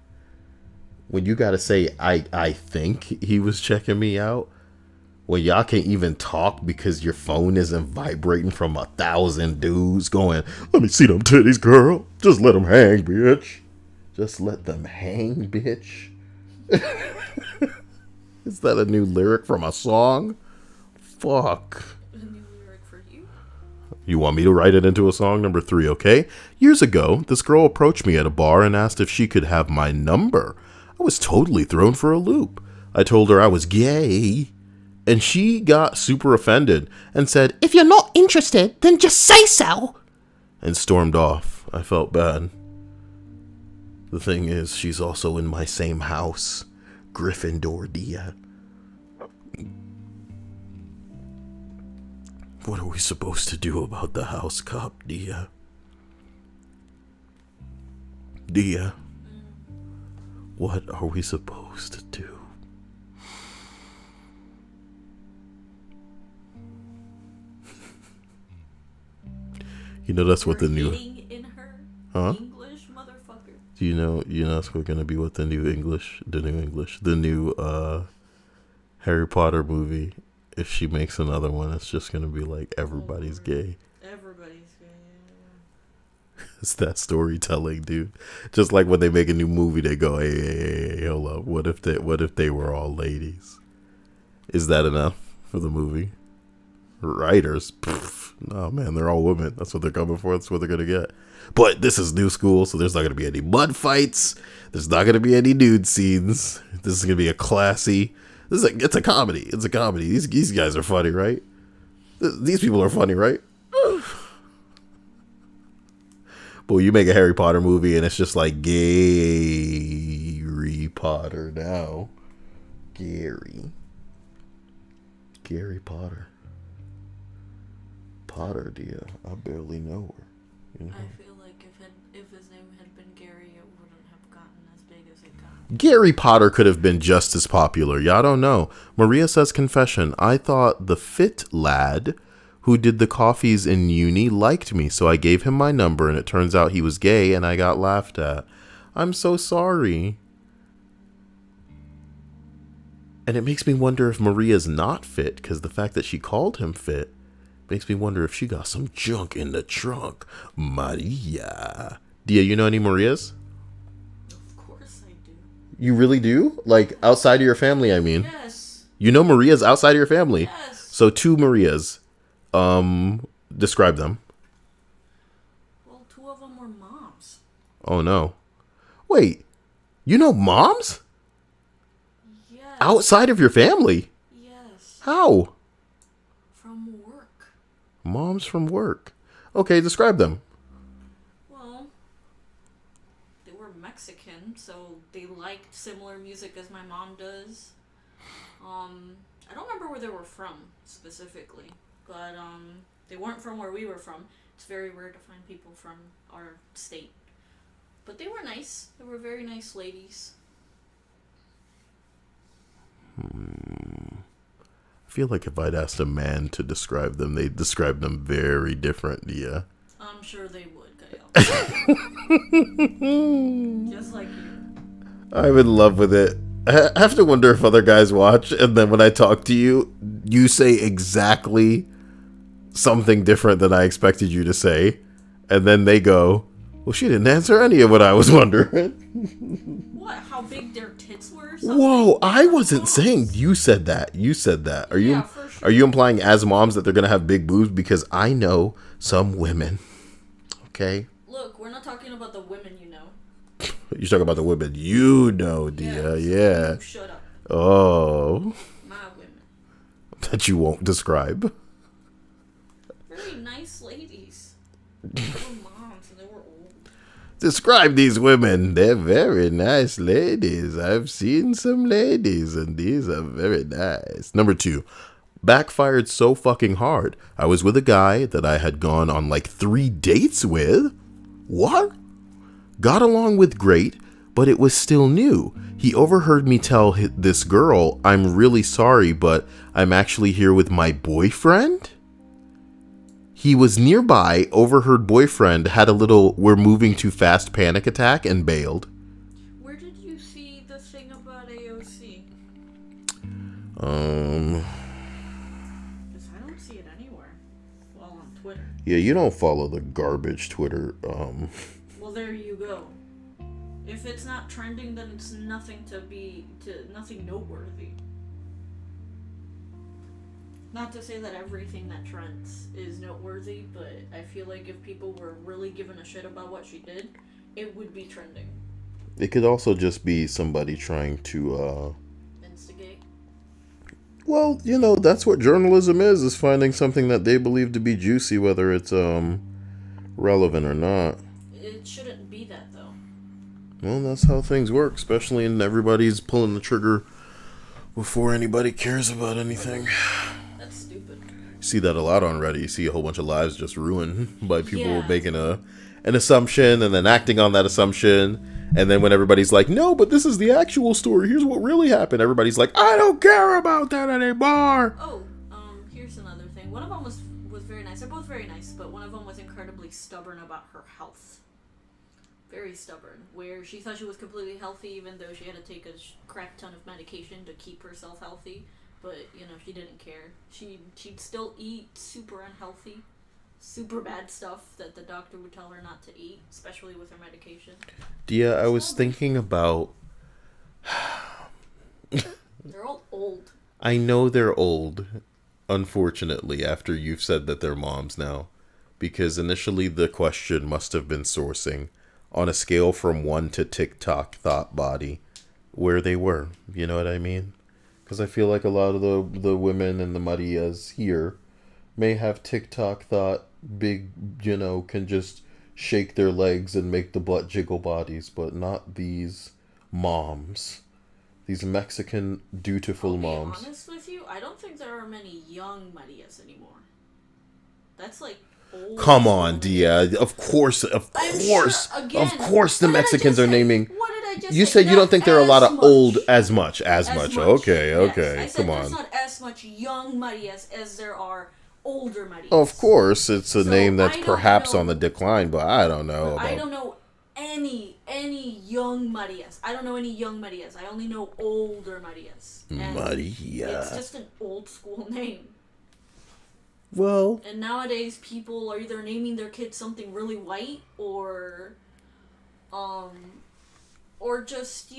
When you gotta say, I think he was checking me out, when y'all can't even talk because your phone isn't vibrating from 1,000 dudes going, "Let me see them titties, girl. Just let them hang, bitch." Just let them hang, bitch. Is that a new lyric from a song? Fuck.
A new lyric for you?
You want me to write it into a song? Number 3, okay? Years ago, this girl approached me at a bar and asked if she could have my number. I was totally thrown for a loop. I told her I was gay, and she got super offended and said,
If you're not interested, then just say so.
and stormed off. I felt bad. The thing is, she's also in my same house. Gryffindor, Dia. What are we supposed to do about the house cup, Dia? Dia. What are we supposed to do? You know that's what the new...
hitting in her
Huh?
English motherfucker.
Do you know that's what's gonna be what the new Harry Potter movie. If she makes another one, it's just gonna be like everybody's gay.
Everybody's gay.
It's that storytelling, dude. Just like when they make a new movie, they go, hey, hold up. What if they were all ladies? Is that enough for the movie? Writers, no man, they're all women. That's what they're coming for. That's what they're gonna get. But this is new school, so there's not gonna be any mud fights. There's not gonna be any nude scenes. This is gonna be a classy. It's a comedy. It's a comedy. These guys are funny, right? These people are funny, right? But you make a Harry Potter movie and it's just like Gary Potter now. Gary Potter. Potter, dear. I barely know her. You know?
I feel like if his name had been Gary, it wouldn't have gotten as big as it got.
Gary Potter could have been just as popular. Y'all don't know. Maria says, confession. I thought the fit lad who did the coffees in uni liked me, so I gave him my number, and it turns out he was gay, and I got laughed at. I'm so sorry. And it makes me wonder if Maria's not fit, because the fact that she called him fit makes me wonder if she got some junk in the trunk. Maria. Dia, you know any Marias?
Of course I do.
You really do? Like, outside of your family, I mean.
Yes.
You know Marias outside of your family?
Yes.
So 2 Marias. Describe them.
Well, 2 of them were moms.
Oh, no. Wait. You know moms?
Yes.
Outside of your family?
Yes.
How?
From work.
Moms from work. Okay, describe them.
Well, they were Mexican, so they liked similar music as my mom does. I don't remember where they were from specifically, but they weren't from where we were from. It's very rare to find people from our state. But they were nice. They were very nice ladies.
I feel like if I'd asked a man to describe them, they'd describe them very different, yeah.
I'm sure they would, Kyle. Just like you.
I'm in love with it. I have to wonder if other guys watch, and then when I talk to you, you say exactly something different than I expected you to say, and then they go, well, she didn't answer any of what I was wondering.
What? How big their tits were? Or something?
Whoa, I wasn't saying. You said that. You said that. Are you?
for sure.
Are you implying as moms that they're gonna have big boobs? Because I know some women. Okay.
Look, we're not talking about the women you know.
You're talking about the women. You know, Dia. Yeah.
You shut up.
Oh.
My women.
That you won't describe.
Very nice ladies. They were moms and they were old.
Describe these women. They're very nice ladies. I've seen some ladies, and these are very nice. Number 2. Backfired so fucking hard. I was with a guy that I had gone on like 3 dates with. What? Got along with great, but it was still new. He overheard me tell this girl, I'm really sorry, but I'm actually here with my boyfriend? He was nearby, overheard boyfriend, had a little we're moving too fast panic attack, and bailed.
Where did you see the thing about AOC? Because I don't see it anywhere. Well, on Twitter.
Yeah, you don't follow the garbage Twitter.
Well, there you go. If it's not trending, then it's nothing nothing noteworthy. Not to say that everything that trends is noteworthy, but I feel like if people were really giving a shit about what she did, it would be trending.
It could also just be somebody trying to,
Instigate?
well, that's what journalism is finding something that they believe to be juicy, whether it's, relevant or not.
It shouldn't be that, though.
Well, that's how things work, especially when everybody's pulling the trigger before anybody cares about anything.
That's stupid.
You see that a lot on Reddit. You see a whole bunch of lives just ruined by people
Yeah.
making an assumption and then acting on that assumption. And then when everybody's like, no, but this is the actual story. Here's what really happened. Everybody's like, I don't care about that anymore.
Oh, here's another thing. One of them was very nice. They're both very nice, but one of them was incredibly stubborn about her health. Very stubborn. Where she thought she was completely healthy, even though she had to take a crap ton of medication to keep herself healthy. But, she didn't care. She'd still eat super unhealthy, super bad stuff that the doctor would tell her not to eat, especially with her medication.
Dia, I was thinking about...
They're all old.
I know they're old, unfortunately, after you've said that they're moms now. Because initially the question must have been sourcing on a scale from 1 to TikTok thought body where they were. You know what I mean? Because I feel like a lot of the women and the Marias here may have TikTok thought big, can just shake their legs and make the butt jiggle bodies, but not these moms. These Mexican dutiful moms.
To be honest with you, I don't think there are many young Marias anymore. That's like old.
Come on, Dia. Of course,
Sure, again,
of course the
what did I
Mexicans
just
are
say?
naming...
What did I just
You
say?
said you don't think there are a lot of
Not
old
as
much.
much.
Okay.
Yes, I said
Come
there's
on.
not as much young Marias as there are older Marias.
Of course, it's a
So,
name that's
I don't
perhaps
know.
on the decline, but I don't know.
I don't know any young Marias. I don't know any young Marias. I only know older Marias. And
Maria.
It's just an old school name.
Well,
And nowadays, people are either naming their kids something really white or just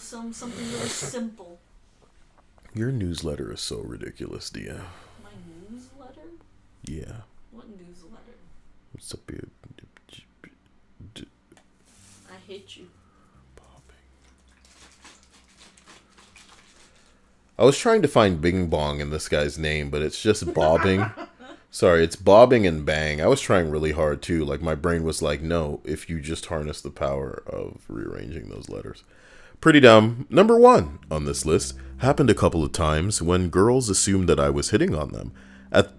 something really simple.
your newsletter is so ridiculous, Dia.
My newsletter?
Yeah.
What newsletter?
It's a
I hate you.
I was trying to find Bing Bong in this guy's name, but it's just bobbing. Sorry, it's bobbing and bang. I was trying really hard too. Like my brain was like, no, if you just harness the power of rearranging those letters. Pretty dumb. Number 1 on this list happened a couple of times when girls assumed that I was hitting on them. At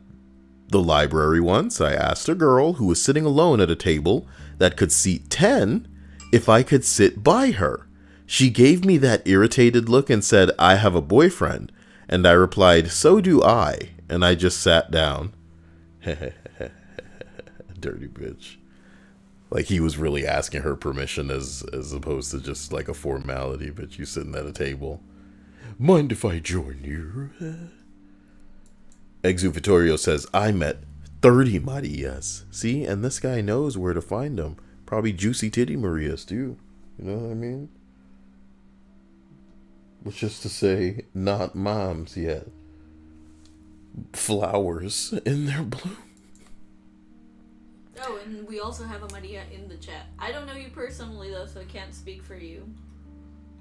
the library once, I asked a girl who was sitting alone at a table that could seat 10 if I could sit by her. She gave me that irritated look and said, I have a boyfriend. And I replied, so do I. And I just sat down. Dirty bitch. Like he was really asking her permission as opposed to just like a formality, but you sitting at a table. Mind if I join you? Exuvitorio says, I met 30 Marias. See? And this guy knows where to find them. Probably juicy titty Marias too. You know what I mean? Which is to say, not moms yet. Flowers in their bloom.
Oh, and we also have a Maria in the chat. I don't know you personally though, so I can't speak for you.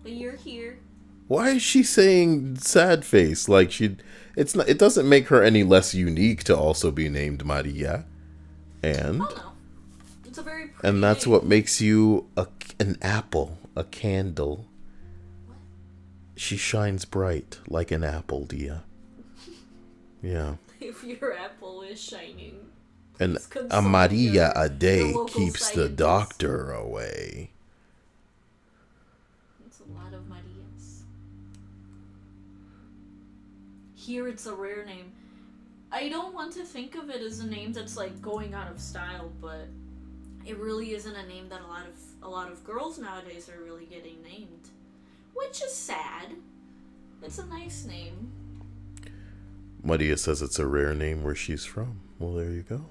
But you're here.
Why is she saying sad face? Like it doesn't make her any less unique to also be named Maria. And
Oh no. It's a very pretty
and that's
name.
what makes you an apple, a candle.
What?
She shines bright like an apple, Dia. Yeah.
If your apple is shining.
And
please consult
a Maria
your
a day
local
keeps the
scientist.
doctor away.
It's a lot of Marias. Here it's a rare name. I don't want to think of it as a name that's like going out of style, but it really isn't a name that a lot of girls nowadays are really getting named. Which is sad. It's a nice name.
Maria says it's a rare name where she's from. Well, there you go.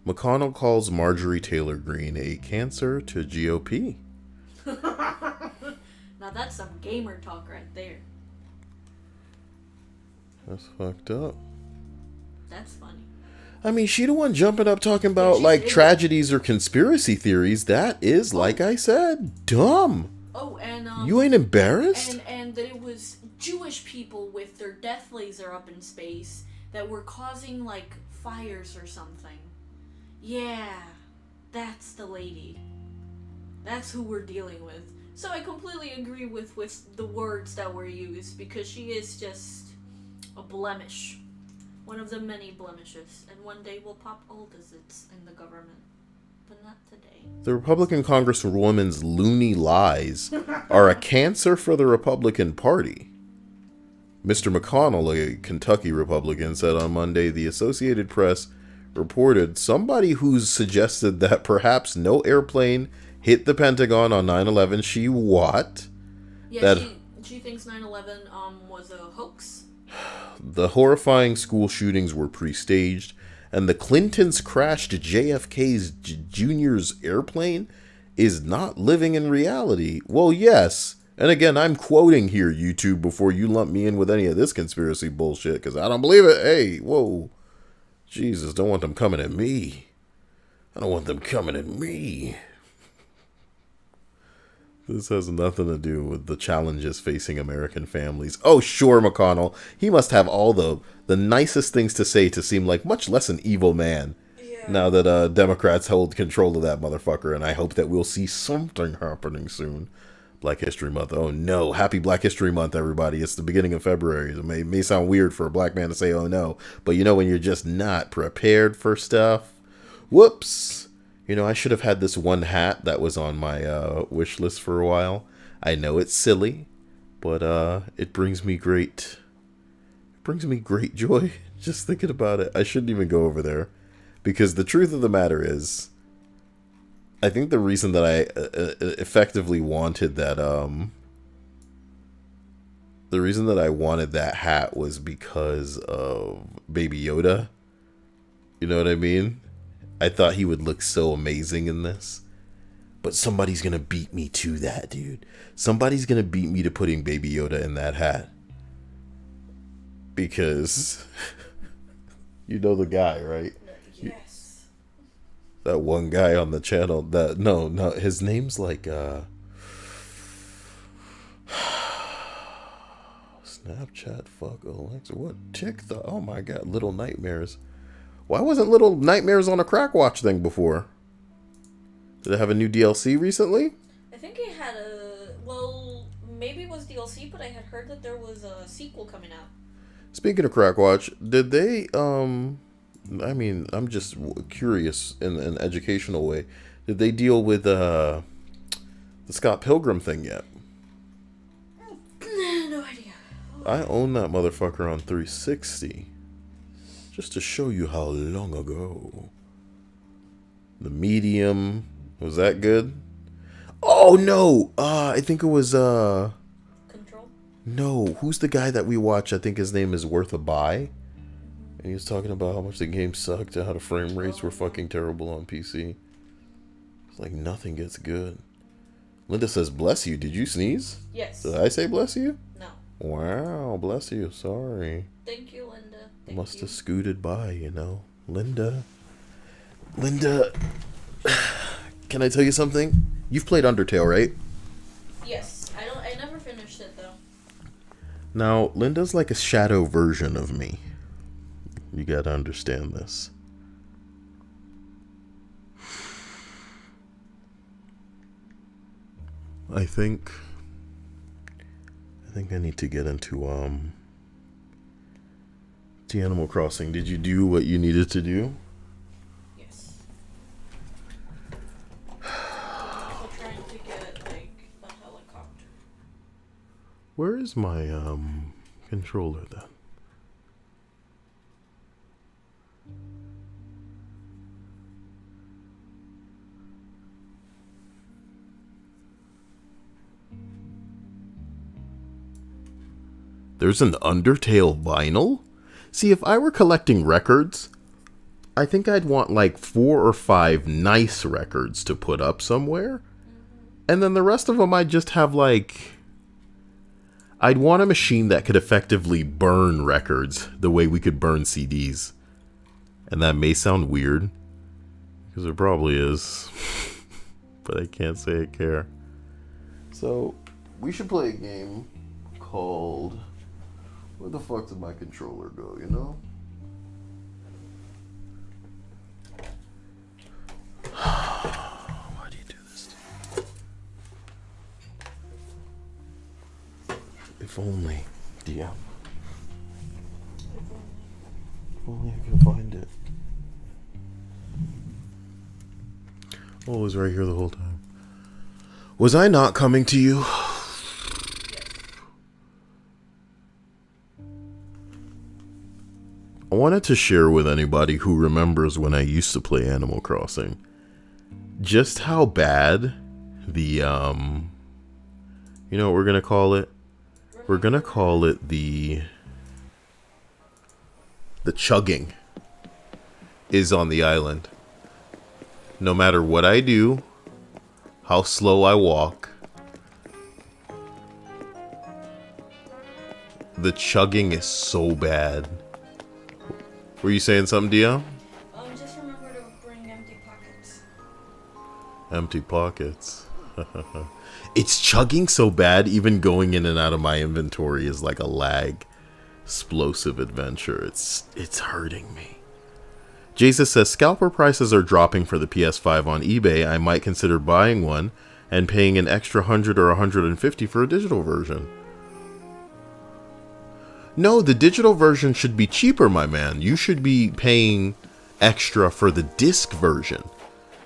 McConnell calls Marjorie Taylor Greene a cancer to GOP.
Now that's some gamer talk right there.
That's fucked up.
That's funny.
I mean, she the one jumping up talking about,
she's
like,
idiot.
tragedies or conspiracy theories. That is, like I said, dumb.
Oh, and
You ain't embarrassed?
and that it was Jewish people with their death laser up in space that were causing, like, fires or something. Yeah, that's the lady. That's who we're dealing with. So I completely agree with the words that were used, because she is just a blemish. One of the many blemishes. And one day we'll pop all visits in the government. But not today.
The Republican Congresswoman's loony lies are a cancer for the Republican Party. Mr. McConnell, a Kentucky Republican, said on Monday the Associated Press reported somebody who's suggested that perhaps no airplane hit the Pentagon on 9/11. She what?
Yeah, she thinks 9/11 was a hoax.
The horrifying school shootings were pre-staged, and the Clintons crashed JFK's Jr.'s airplane is not living in reality. Well, yes. And again, I'm quoting here, YouTube, before you lump me in with any of this conspiracy bullshit, because I don't believe it. Hey, whoa. Jesus, don't want them coming at me. I don't want them coming at me. This has nothing to do with the challenges facing American families. Oh, sure, McConnell. He must have all the nicest things to say to seem like much less an evil man. Yeah. Now that Democrats hold control of that motherfucker, and I hope that we'll see something happening soon. Black History Month. Oh, no. Happy Black History Month, everybody. It's the beginning of February. It may sound weird for a black man to say, oh, no. But you know when you're just not prepared for stuff? Whoops. You know, I should have had this one hat that was on my wish list for a while. I know it's silly, but it brings me great joy just thinking about it. I shouldn't even go over there, because the truth of the matter is, I think the reason that I effectively wanted that the reason that I wanted that hat was because of Baby Yoda. You know what I mean? I thought he would look so amazing in this. But somebody's going to beat me to that, dude. Somebody's going to beat me to putting Baby Yoda in that hat. Because you know the guy, right?
Yes.
That one guy on the channel that no, his name's like Snapchat, fuck Alexa, what TikTok? Oh my god, Little Nightmares. Why wasn't Little Nightmares on a Crack Watch thing before? Did it have a new DLC recently?
I think it had maybe it was DLC, but I had heard that there was a sequel coming out.
Speaking of Crack Watch, did they, I mean, I'm just curious in an educational way. Did they deal with the Scott Pilgrim thing yet?
No idea.
I own that motherfucker on 360. Just to show you how long ago. The Medium. Was that good? Oh, no. I think it was,
Control?
No. Who's the guy that we watch? I think his name is Worth a Buy. And he was talking about how much the game sucked and how the frame rates were fucking terrible on PC. It's like nothing gets good. Linda says, bless you. Did you sneeze?
Yes.
Did I say bless you?
No.
Wow, bless you. Sorry.
Thank you, Linda.
Must have scooted by, you know. Linda, can I tell you something? You've played Undertale, right?
Yes. I never finished it, though.
Now, Linda's like a shadow version of me. You gotta understand this. I think I need to get into the Animal Crossing. Did you do what you needed to do?
Yes. I'm trying to get like a helicopter.
Where is my controller then? There's an Undertale vinyl? See, if I were collecting records, I think I'd want like 4 or 5 nice records to put up somewhere. And then the rest of them I'd just have like I'd want a machine that could effectively burn records the way we could burn CDs. And that may sound weird, because it probably is. But I can't say I care. So, we should play a game called... Where the fuck did my controller go, you know? Why do you do this to me? If only, DM. If only I can find it. Oh, it was right here the whole time. Was I not coming to you? I wanted to share with anybody who remembers when I used to play Animal Crossing just how bad the, you know what we're going to call it? We're going to call it the chugging is on the island. No matter what I do, how slow I walk, the chugging is so bad. Were you saying something, Dia?
Just remember to bring empty pockets.
Empty pockets. It's chugging so bad, even going in and out of my inventory is like a lag. Explosive adventure. It's hurting me. Jesus says, scalper prices are dropping for the PS5 on eBay. I might consider buying one and paying an extra 100 or 150 for a digital version. No, the digital version should be cheaper, my man. You should be paying extra for the disc version.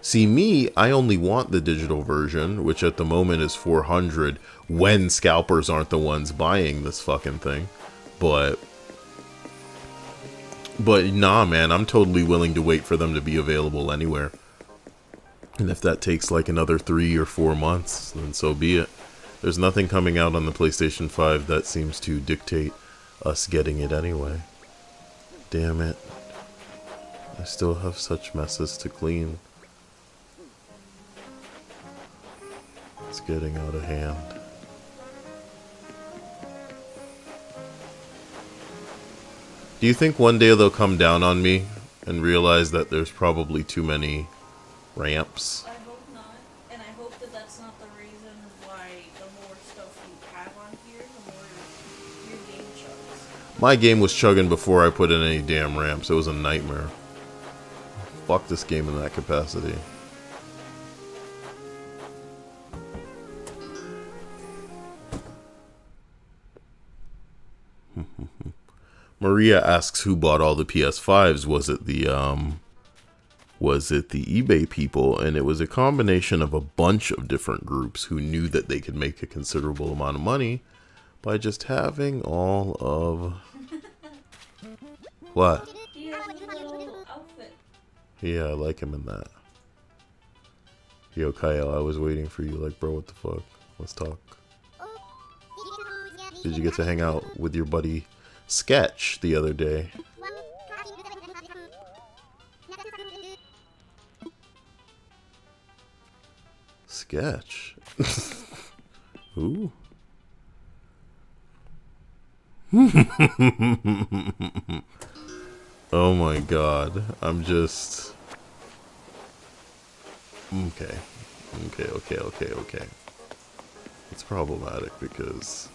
See, me, I only want the digital version, which at the moment is 400 when scalpers aren't the ones buying this fucking thing. But nah, man, I'm totally willing to wait for them to be available anywhere. And if that takes like another 3 or 4 months, then so be it. There's nothing coming out on the PlayStation 5 that seems to dictate us getting it anyway. Damn it. I still have such messes to clean. It's getting out of hand. Do you think one day they'll come down on me and realize that there's probably too many ramps?
I hope not, and I hope that that's not the reason why the more stuff you have on here, the more your game chugs.
My game was chugging before I put in any damn ramps. It was a nightmare. Fuck this game in that capacity. Maria asks who bought all the PS5s. Was it the eBay people? And it was a combination of a bunch of different groups who knew that they could make a considerable amount of money by just having all of what?
He has a little outfit.
Yeah, I like him in that. Yo, Kyle, I was waiting for you. Like, bro, what the fuck? Let's talk. Did you get to hang out with your buddy Sketch the other day? Sketch? Who? Oh my god. I'm just... Okay. Okay. It's problematic because...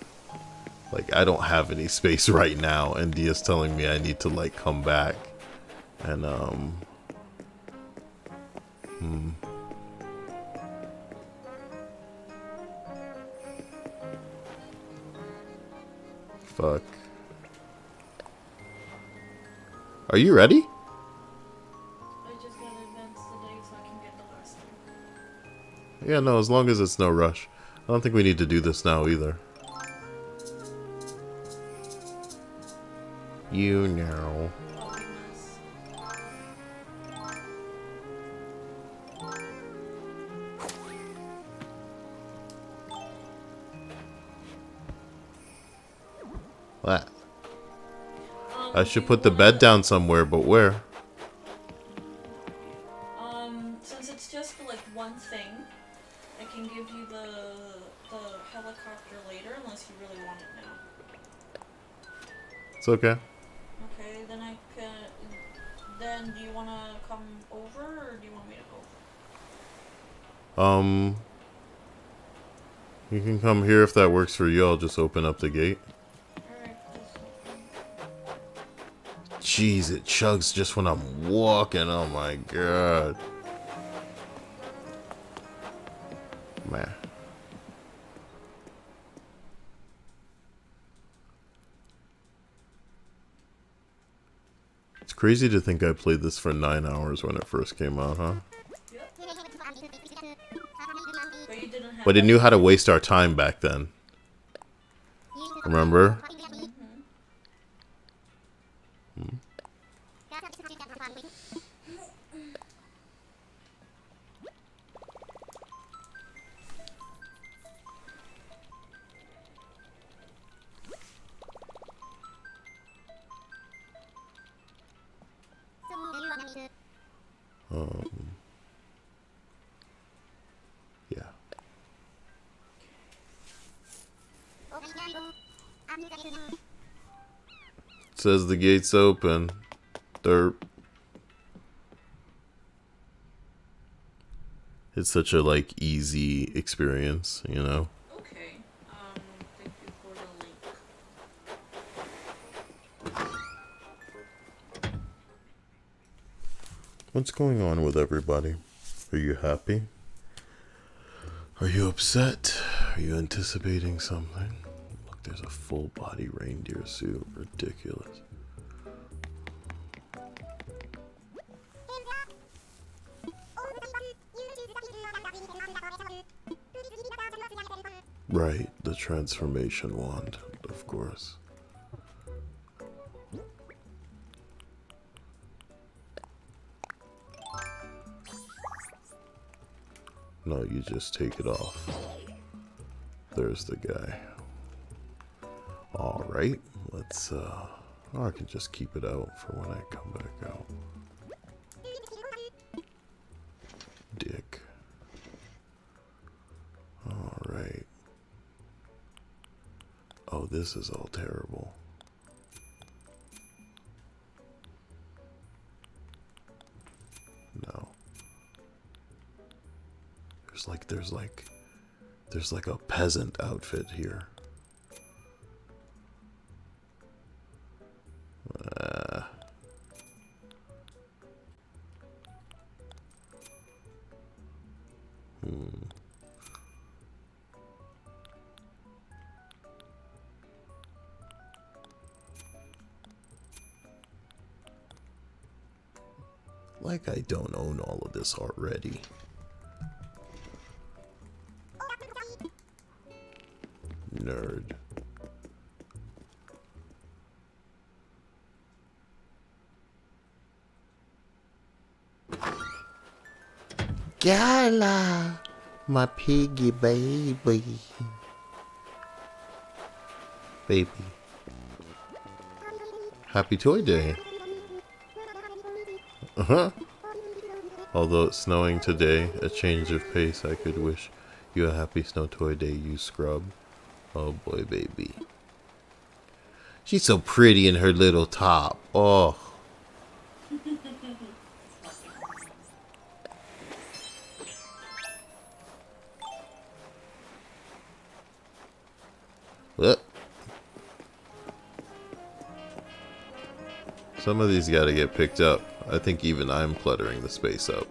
like, I don't have any space right now, and Dia's telling me I need to, like, come back. And, Fuck. Are you ready?
I just gotta advance the date so I can get the last thing.
Yeah, no, as long as it's no rush. I don't think we need to do this now either. You know.
Oh, goodness.
What? I should put the bed down somewhere, but where?
Since it's just like one thing, I can give you the helicopter later unless you really want it now.
It's okay.
Okay, then I can. Then do you want to come over or do you want me to go?
You can come here if that works for you. I'll just open up the gate.
Alright,
Jeez, it chugs just when I'm walking. Oh my god. Man. It's crazy to think I played this for 9 hours when it first came out, huh?
Yep. But you didn't have
But it knew how to waste our time back then. Remember? Yeah. It says the gate's open. Derp. It's such a like easy experience, you know?
Okay. Thank you for the link.
What's going on with everybody? Are you happy? Are you upset? Are you anticipating something? Look, there's a full body reindeer suit. Ridiculous. Right, the transformation wand, of course. No, you just take it off. There's the guy. Alright, let's, oh, I can just keep it out for when I come back out. Dick. Alright. Oh, this is all terrible. No. There's like a peasant outfit here. Like I don't own all of this already. Nerd. Gala, my piggy baby. Baby. Happy Toy Day. Uh-huh. Although it's snowing today, a change of pace, I could wish you a happy snow toy day, you scrub. Oh boy, baby. She's so pretty in her little top. Oh. What? Some of these gotta get picked up. I think even I'm cluttering the space up.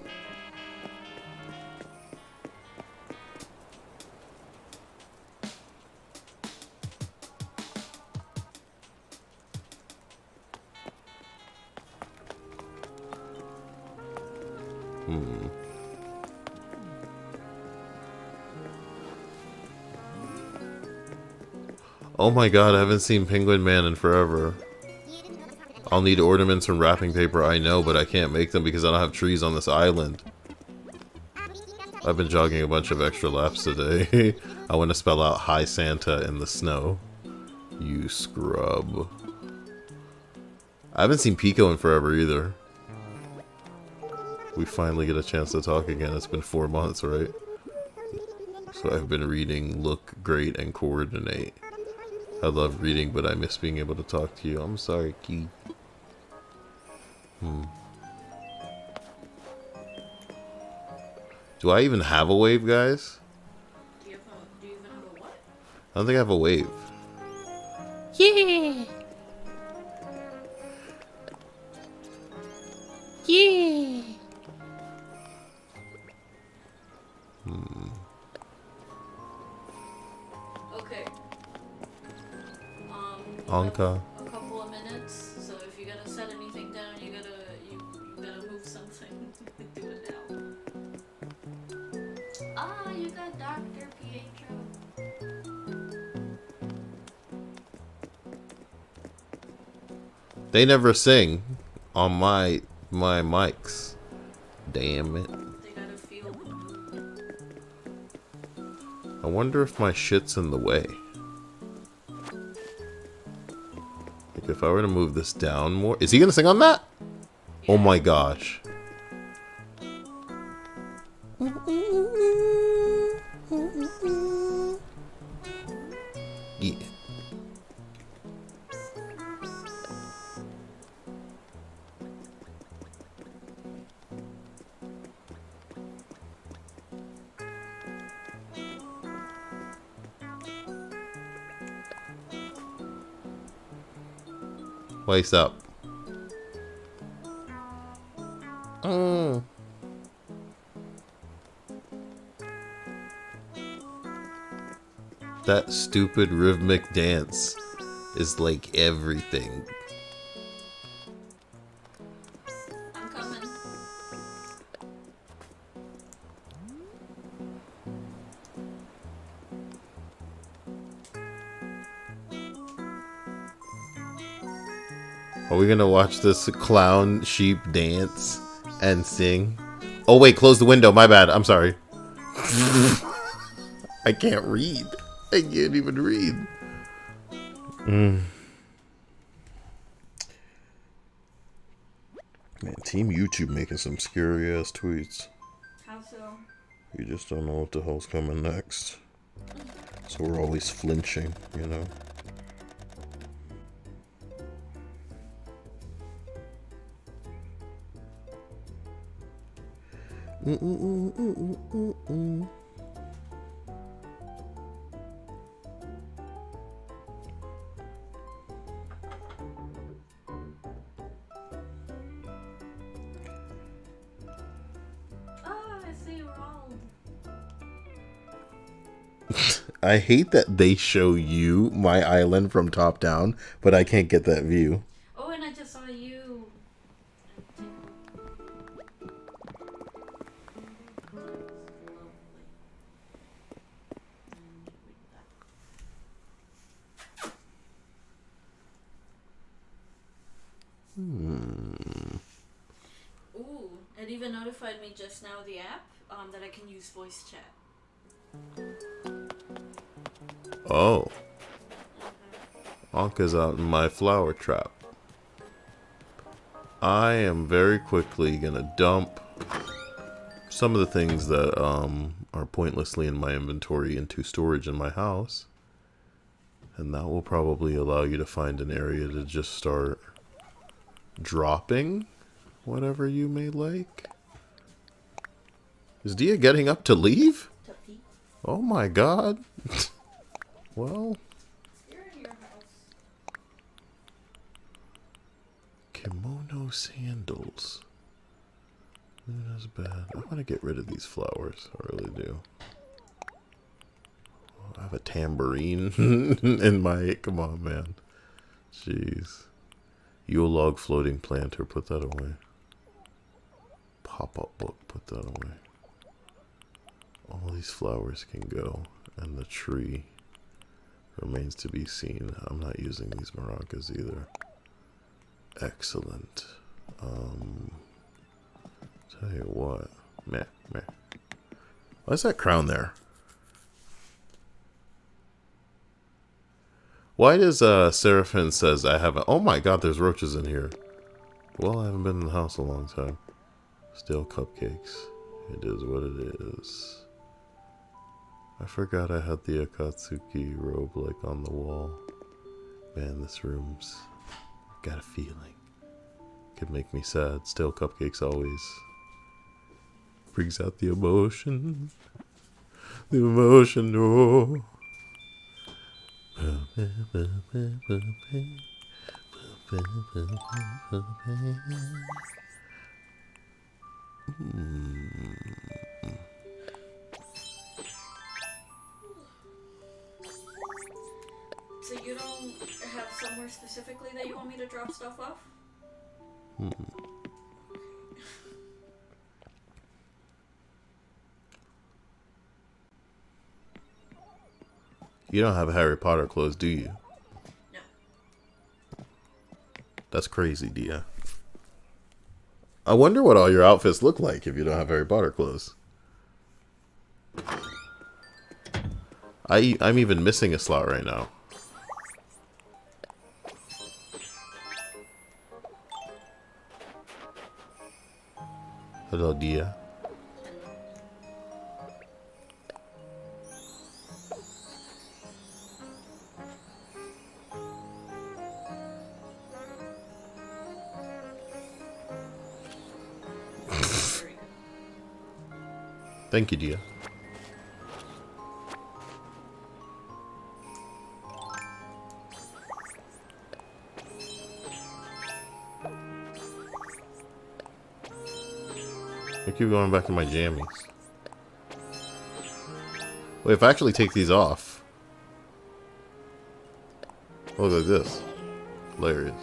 Oh my god, I haven't seen Penguin Man in forever. I'll need ornaments and wrapping paper, I know, but I can't make them because I don't have trees on this island. I've been jogging a bunch of extra laps today. I want to spell out Hi Santa in the snow. You scrub. I haven't seen Pico in forever either. We finally get a chance to talk again. It's been 4 months, right? So I've been reading Look Great and Coordinate. I love reading, but I miss being able to talk to you. I'm sorry, Key. Do I even have a wave, guys?
Do you even have a what?
I don't think I have a wave.
Yeah. Yeah.
Okay.
Anka.
A couple of minutes. So if you're gonna set anything down, you gotta move something. Do it now. Ah, you got Dr. Pietro.
They never sing on my mics. Damn it.
They gotta feel the mood.
I wonder if my shit's in the way. Like if I were to move this down more. Is he gonna sing on that?
Yeah.
Oh my gosh. Yeah. Waist up. That stupid rhythmic dance is like everything.
I'm coming.
Are we gonna watch this clown sheep dance and sing? Oh wait, close the window, my bad, I'm sorry. I can't read. I can't even read. Man, Team YouTube making some scary ass tweets.
How so?
You just don't know what the hell's coming next. So we're always flinching, you know?
Ah, I see Ronald.
I hate that they show you, my island, from top down, but I can't get that view.
Oh, and I just saw you. Ooh, it even notified me just now, the app, that I can use voice chat.
Oh. Anka's out in my flower trap. I am very quickly gonna dump some of the things that are pointlessly in my inventory into storage in my house. And that will probably allow you to find an area to just start dropping whatever you may like. Is Dia getting up to leave? Oh my god. Well,
You're in your house.
kimono sandals. That's bad. I want to get rid of these flowers. I really do. I have a tambourine in my... Come on, man. Jeez. Yule log floating planter. Put that away. Pop-up book. Put that away. All these flowers can go. And the tree remains to be seen. I'm not using these maracas either. Excellent. Tell you what. Meh. Why's that crown there? Why does Seraphin says I have a... Oh my god, there's roaches in here. Well, I haven't been in the house a long time. Still cupcakes. It is what it is. I forgot I had the Akatsuki robe like on the wall. Man, this room's got a feeling. Could make me sad. Still, cupcakes always brings out the emotion. The emotion, oh.
So you don't have somewhere specifically that you want me to drop stuff off?
You don't have Harry Potter clothes, do you?
No.
That's crazy, Dia. I wonder what all your outfits look like if you don't have Harry Potter clothes. I'm even missing a slot right now. Hello, Dia. Thank you, Dia. I keep going back to my jammies. Wait, if I actually take these off. Look at this. Hilarious.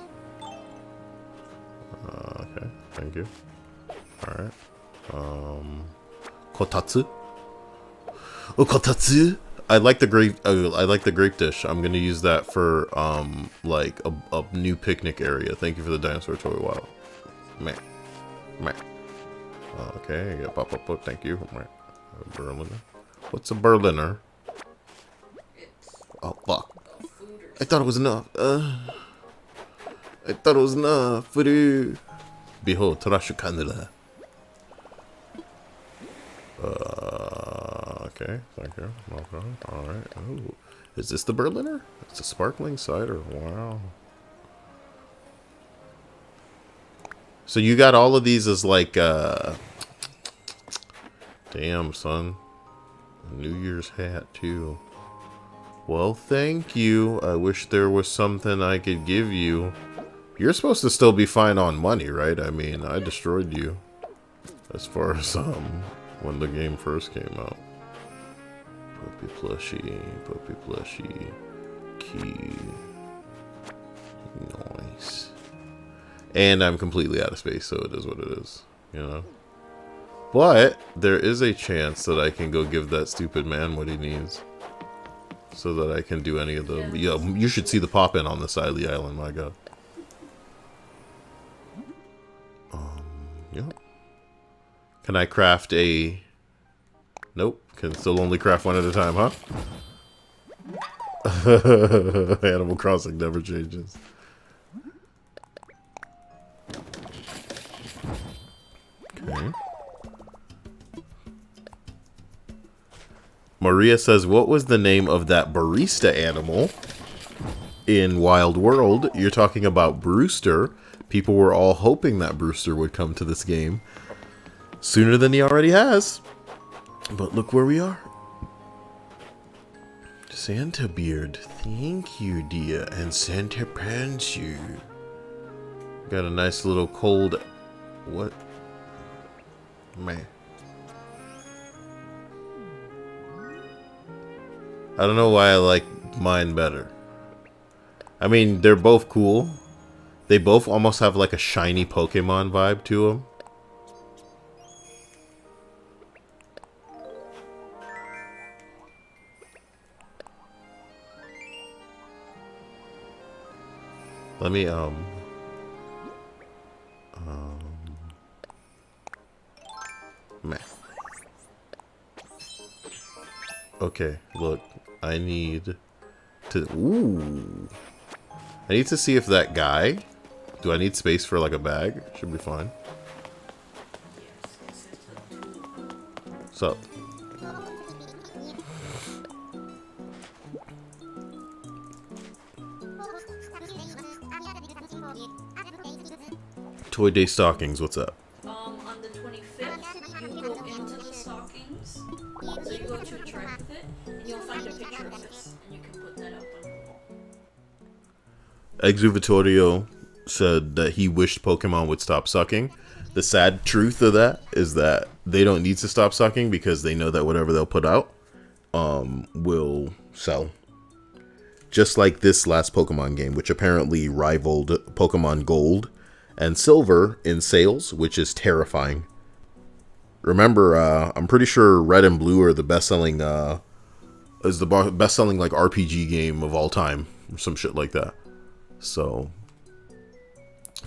Okay, thank you. Alright. Kotatsu? Oh, kotatsu? I like the grape. I like the grape dish. I'm gonna use that for like a new picnic area. Thank you for the dinosaur toy. Wow. Meh. Meh. Okay. Yeah. Pop. Thank you. Meh. Berliner. What's a Berliner? Oh fuck. I thought it was enough. I thought it was enough. Behold, Tarashu Kanura. Okay, thank you. Okay, alright. Oh, is this the Berliner? It's a sparkling cider. Wow. So you got all of these as like, damn, son. A New Year's hat, too. Well, thank you. I wish there was something I could give you. You're supposed to still be fine on money, right? I mean, I destroyed you. As far as, when the game first came out. Puppy plushie, key. Nice. And I'm completely out of space, so it is what it is, you know? But, there is a chance that I can go give that stupid man what he needs. So that I can do any of the... Yeah, you should see the pop-in on the side of the island, my god. Yeah. Can I craft a... Nope. Can still only craft one at a time, huh? Animal Crossing never changes. Okay. Maria says, what was the name of that barista animal in Wild World? You're talking about Brewster. People were all hoping that Brewster would come to this game sooner than he already has. But look where we are. Santa Beard. Thank you, Dia. And Santa Pantsu. Got a nice little cold... What? Man. I don't know why I like mine better. I mean, they're both cool. They both almost have like a shiny Pokemon vibe to them. Let me, meh. Okay, look, I need to, ooh. I need to see if that guy, do I need space for like a bag? Should be fine. What's up? Toy Day stockings, what's up?
On the 25th, you go into the stockings. So you go to interact with it, and you'll find a picture of this, and you can put that up on your wall.
Exuvitorio said that he wished Pokemon would stop sucking. The sad truth of that is that they don't need to stop sucking because they know that whatever they'll put out will sell. Just like this last Pokemon game, which apparently rivaled Pokemon Gold and Silver in sales, which is terrifying. Remember, I'm pretty sure Red and Blue are the best-selling, is the best-selling like RPG game of all time, or some shit like that. So,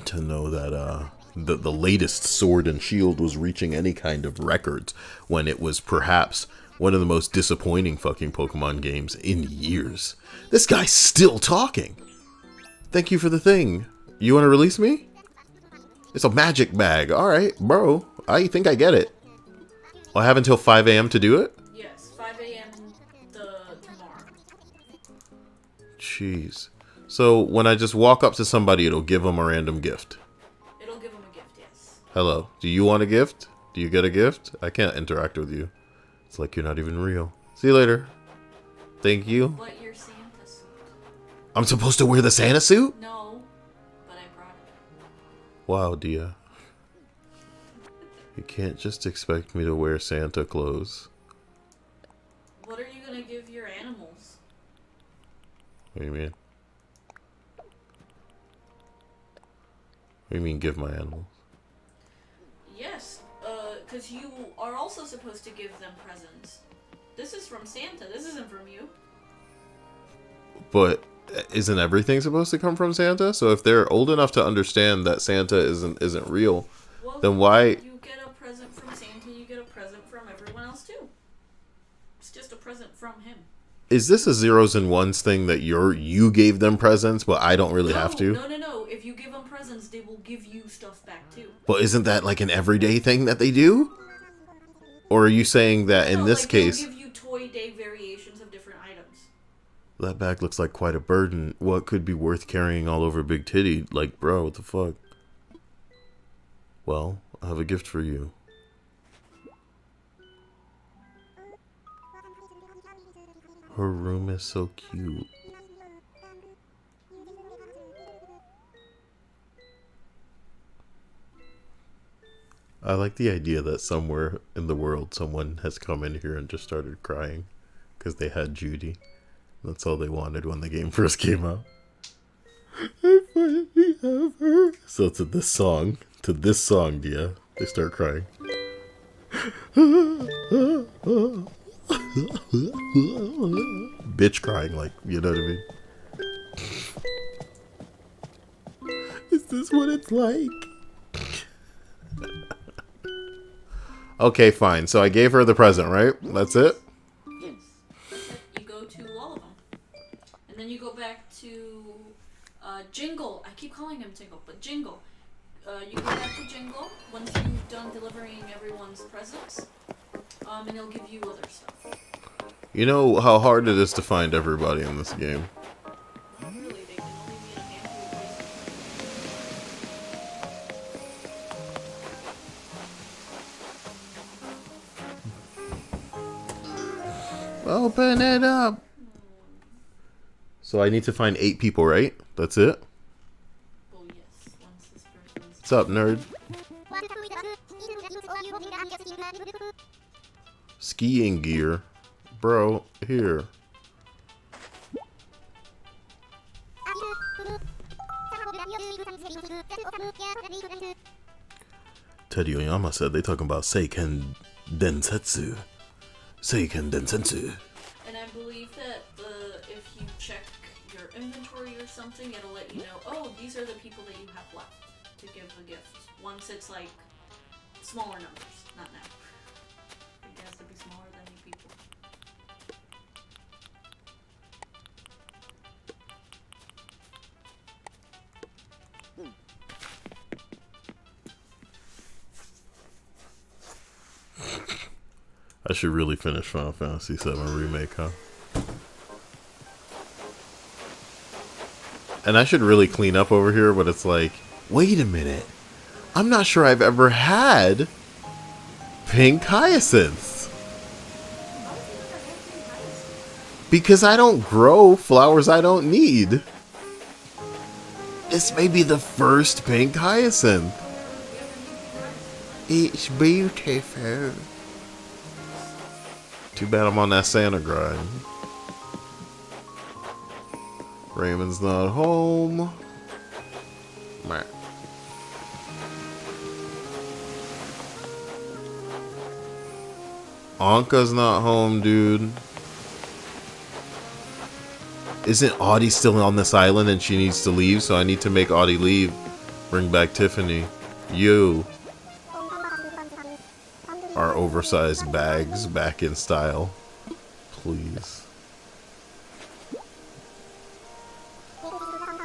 to know that the latest Sword and Shield was reaching any kind of records when it was perhaps one of the most disappointing fucking Pokemon games in years. This guy's still talking. Thank you for the thing. You want to release me? It's a magic bag. All right, bro. I think I get it. I have until 5 a.m. to do it?
Yes, 5 a.m. tomorrow.
Jeez. So when I just walk up to somebody, it'll give them a random gift.
It'll give them a gift, yes.
Hello. Do you want a gift? Do you get a gift? I can't interact with you. It's like you're not even real. See you later. Thank you.
But your Santa suit.
I'm supposed to wear the Santa suit?
No, but I brought it.
Wow, Dia. You can't just expect me to wear Santa clothes.
What are you gonna give your animals?
What do you mean? What do you mean, give my animals?
Yes, because you are also supposed to give them presents. This is from Santa. This isn't from you.
But isn't everything supposed to come from Santa? So if they're old enough to understand that Santa isn't real,
Well,
then why?
You get a present from Santa, you get a present from everyone else too. It's just a present from him.
Is this a zeros and ones thing that you gave them presents, but I don't really have to?
No. If you give them presents, they will give you stuff back too.
But isn't that like an everyday thing that they do? Or are you saying that in this case...
they'll give you Toy Day variations of different items.
That bag looks like quite a burden. What could be worth carrying all over Big Titty? Like, bro, what the fuck? Well, I have a gift for you. Her room is so cute. I like the idea that somewhere in the world someone has come in here and just started crying because they had Judy. That's all they wanted when the game first came out. I finally have her. So to this song, Dia, they start crying. Bitch crying, like, you know what I mean? Is this what it's like? Okay, fine. So I gave her the present, right? That's it?
Yes. You go to all of them. And then you go back to Jingle. I keep calling him Tingle, but Jingle. You go back to Jingle once you've done delivering everyone's presents. And he'll give you other stuff.
You know how hard it is to find everybody in this game.
Really, they can only be in a handful of places.
Open it up. So I need to find 8 people, right? That's it?
Well, yes. Once this person's...
What's up, nerd? Skiing gear. Bro, here. Teddy Oyama said they talking about Seiken Densetsu. Seiken Densetsu.
And I believe that if you check your inventory or something, it'll let you know, oh, these are the people that you have left to give a gift. Once it's like smaller numbers, not now. It has to be smaller than 8 people.
I should really finish Final Fantasy VII Remake, huh? And I should really clean up over here, but it's like, wait a minute. I'm not sure I've ever had pink hyacinths. Because I don't grow flowers I don't need. This may be the first pink hyacinth. It's beautiful. Too bad I'm on that Santa grind. Raymond's not home. Meh. Anka's not home, dude. Isn't Audie still on this island and she needs to leave? So I need to make Audie leave. Bring back Tiffany. You. Our oversized bags back in style. Please.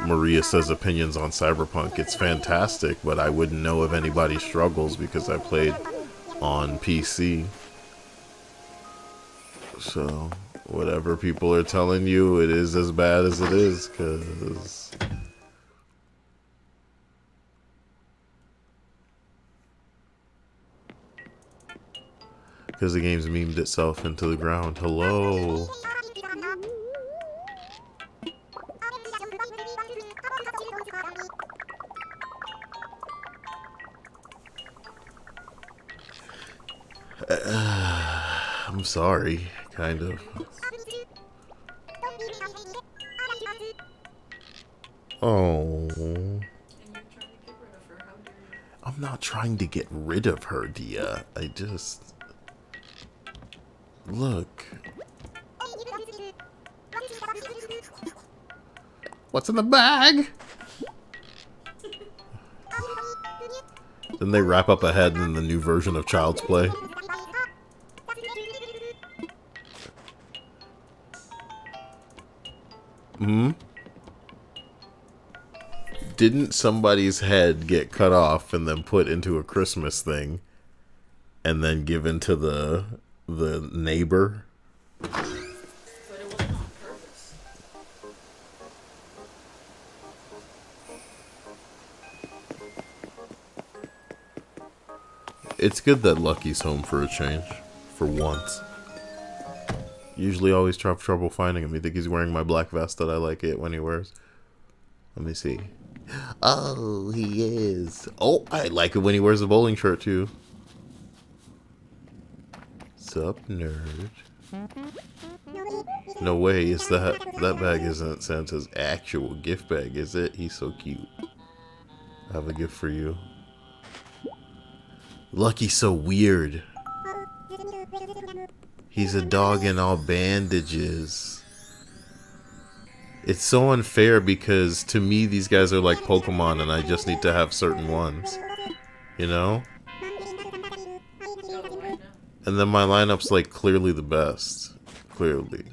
Maria says opinions on Cyberpunk. It's fantastic, but I wouldn't know if anybody struggles because I played on PC. So, whatever people are telling you, it is as bad as it is, because the game's memed itself into the ground. Hello. I'm sorry, kind of. Oh. I'm not trying to get rid of her, Dia. I just... Look. What's in the bag? Then they wrap up ahead in the new version of Child's Play. Didn't somebody's head get cut off and then put into a Christmas thing and then given to the neighbor?
But it wasn't on purpose.
It's good that Lucky's home for a change. For once. Usually always have trouble finding him. You think he's wearing my black vest that I like it when he wears? Let me see. Oh, he is. Oh, I like it when he wears a bowling shirt too. Sup, nerd? No way, is that bag isn't Santa's actual gift bag, is it? He's so cute. I have a gift for you. Lucky's so weird. He's a dog in all bandages. It's so unfair because to me these guys are like Pokemon and I just need to have certain ones. You know? And then my lineup's like clearly the best. Clearly.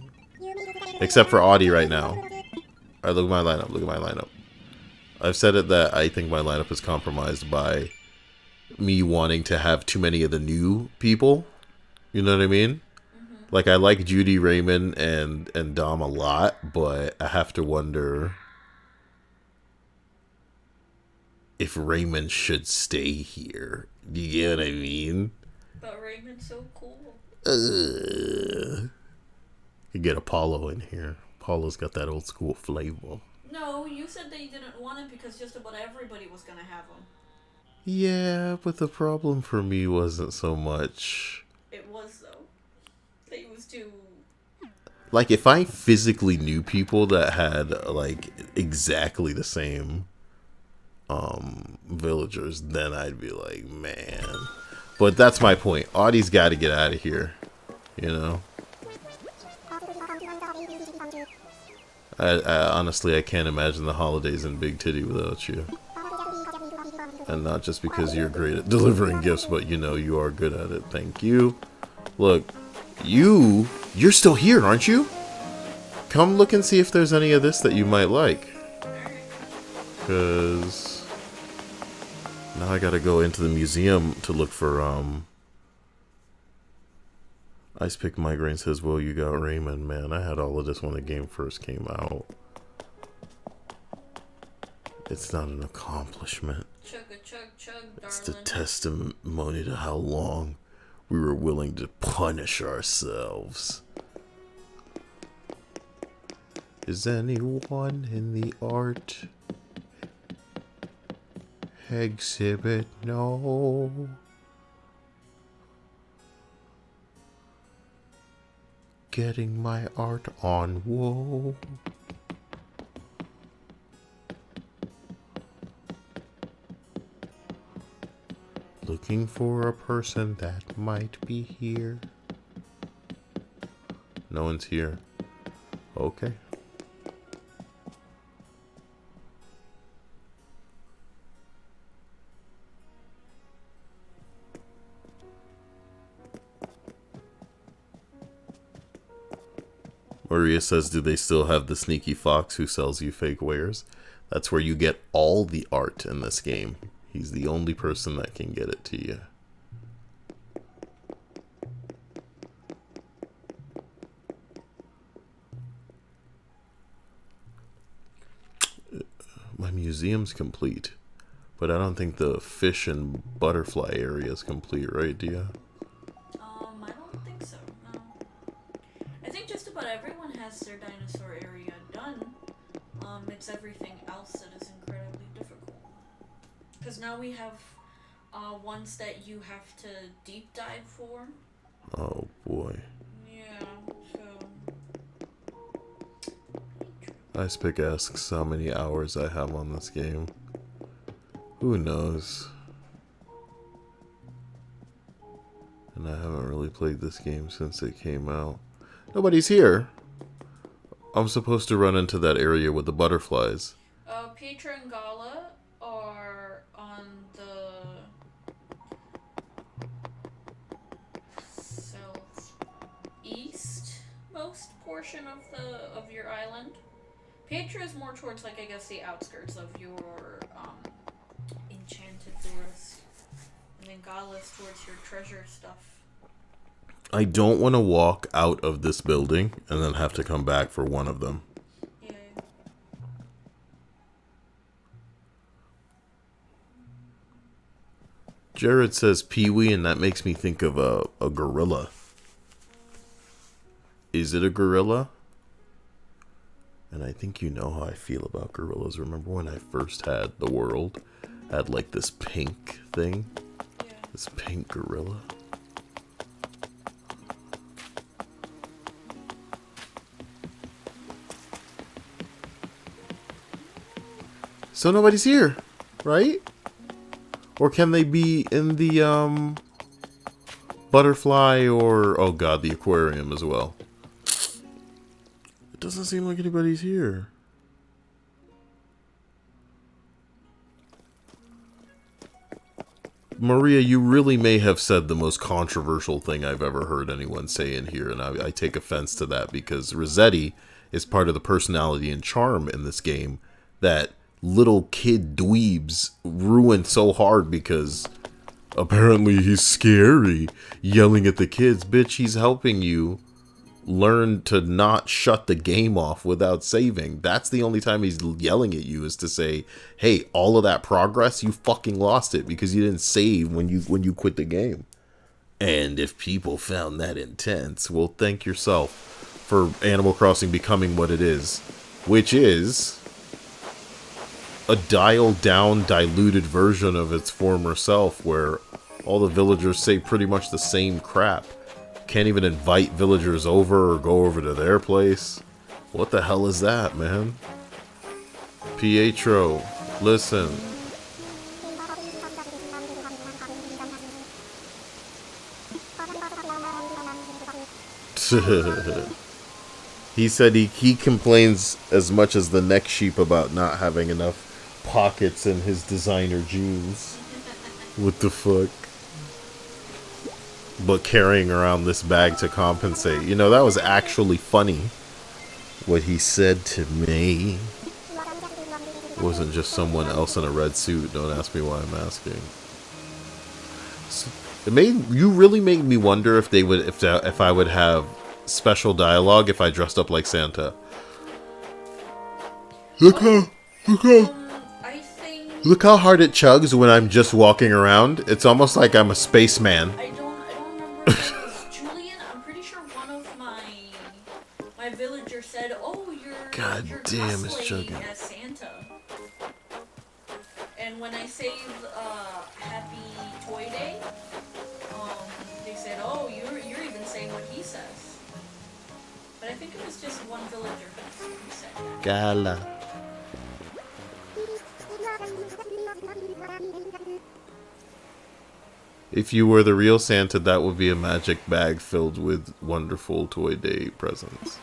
Except for Audie right now. Alright, look at my lineup. Look at my lineup. I've said it that I think my lineup is compromised by me wanting to have too many of the new people. You know what I mean? Like, I like Judy, Raymond, and Dom a lot, but I have to wonder if Raymond should stay here. Do you get what I mean?
But Raymond's so cool.
You get Apollo in here. Apollo's got that old school flavor.
No, you said that you didn't want him because just about everybody was gonna have him.
Yeah, but the problem for me wasn't so much...
It was, though. That he was too...
Like, if I physically knew people that had, like, exactly the same villagers, then I'd be like, man. But that's my point. Audie's got to get out of here. You know? I honestly, I can't imagine the holidays in Big Titty without you. And not just because you're great at delivering gifts, but you know you are good at it. Thank you. Look, you're still here, aren't you? Come look and see if there's any of this that you might like. Because now I gotta go into the museum to look for, Ice Pick Migraine says, well, you got Raymond, man. I had all of this when the game first came out. It's not an accomplishment.
Chug a chug chug, darling.
It's the testimony to how long we were willing to punish ourselves. Is anyone in the art exhibit? No. Getting my art on, whoa. Looking for a person that might be here. No one's here. Okay. Maria says, do they still have the sneaky fox who sells you fake wares? That's where you get all the art in this game. He's the only person that can get it to you. My museum's complete, but I don't think the fish and butterfly area is complete, right, Dia?
I don't think so, no. I think just about everyone has their dinosaur area done. It's everything else that is incredibly difficult. Because now we have ones that you have to deep dive for.
Oh boy.
Yeah, so...
Icepick asks how many hours I have on this game. Who knows? And I haven't really played this game since it came out. Nobody's here. I'm supposed to run into that area with the butterflies.
Petra and Gala are on the southeastmost portion of your island. Petra is more towards, like, I guess, the outskirts of your enchanted forest. And then Gala is towards your treasure stuff.
I don't want to walk out of this building and then have to come back for one of them.
Yeah.
Jared says Pee-wee, and that makes me think of a gorilla. Is it a gorilla? And I think you know how I feel about gorillas. Remember when I first had the world? Had like this pink thing?
Yeah.
This pink gorilla. So nobody's here, right? Or can they be in the butterfly or, oh god, the aquarium as well? It doesn't seem like anybody's here. Maria, you really may have said the most controversial thing I've ever heard anyone say in here, and I take offense to that because Rossetti is part of the personality and charm in this game that little kid dweebs ruined so hard because apparently he's scary, yelling at the kids. Bitch, he's helping you learn to not shut the game off without saving. That's the only time he's yelling at you, is to say, hey, all of that progress, you fucking lost it because you didn't save when you quit the game. And if people found that intense, well, thank yourself for Animal Crossing becoming what it is, which is a dialed down, diluted version of its former self, where all the villagers say pretty much the same crap. Can't even invite villagers over or go over to their place. What the hell is that, man? Pietro, listen. He said he complains as much as the next sheep about not having enough pockets in his designer jeans. What the fuck? But carrying around this bag to compensate. You know, that was actually funny, what he said to me. It wasn't just someone else in a red suit. Don't ask me why I'm asking. So you really made me wonder if they would, if I would have special dialogue if I dressed up like Santa. Look how.
I
Look how hard it chugs when I'm just walking around. It's almost like I'm a spaceman.
I don't remember if it was Julian. I'm pretty sure one of my villagers said, "Oh,
God
you're
damn, it's
cosplaying
chugging.
as Santa." And when I say Happy Toy Day, they said, "Oh, you're even saying what he says." But I think it was just one villager who said that.
Gala. If you were the real Santa, that would be a magic bag filled with wonderful Toy Day presents.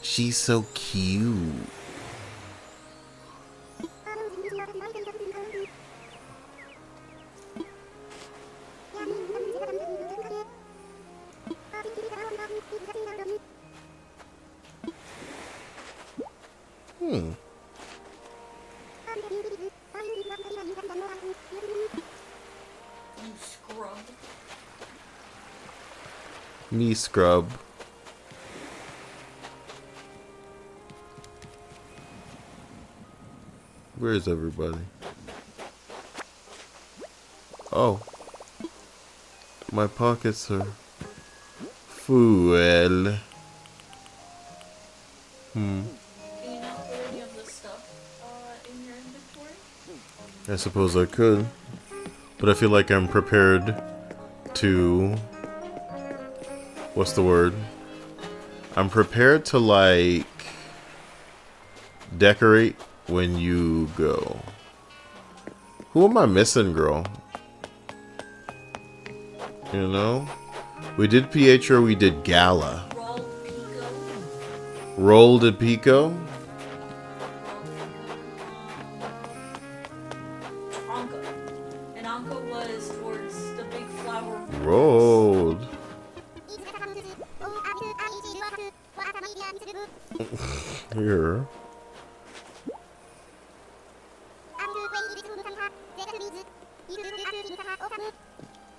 She's so cute.
You scrub.
Me scrub. Where is everybody? Oh. My pockets are full.
Can you not put any of this stuff in your inventory?
I suppose I could. But I feel like I'm prepared to... What's the word? I'm prepared to, like... decorate when you go. Who am I missing, girl? You know? We did Pietro, we did Gala. Roll did Pico?
Anka. And Anka was towards the big flower.
Rolled. Here.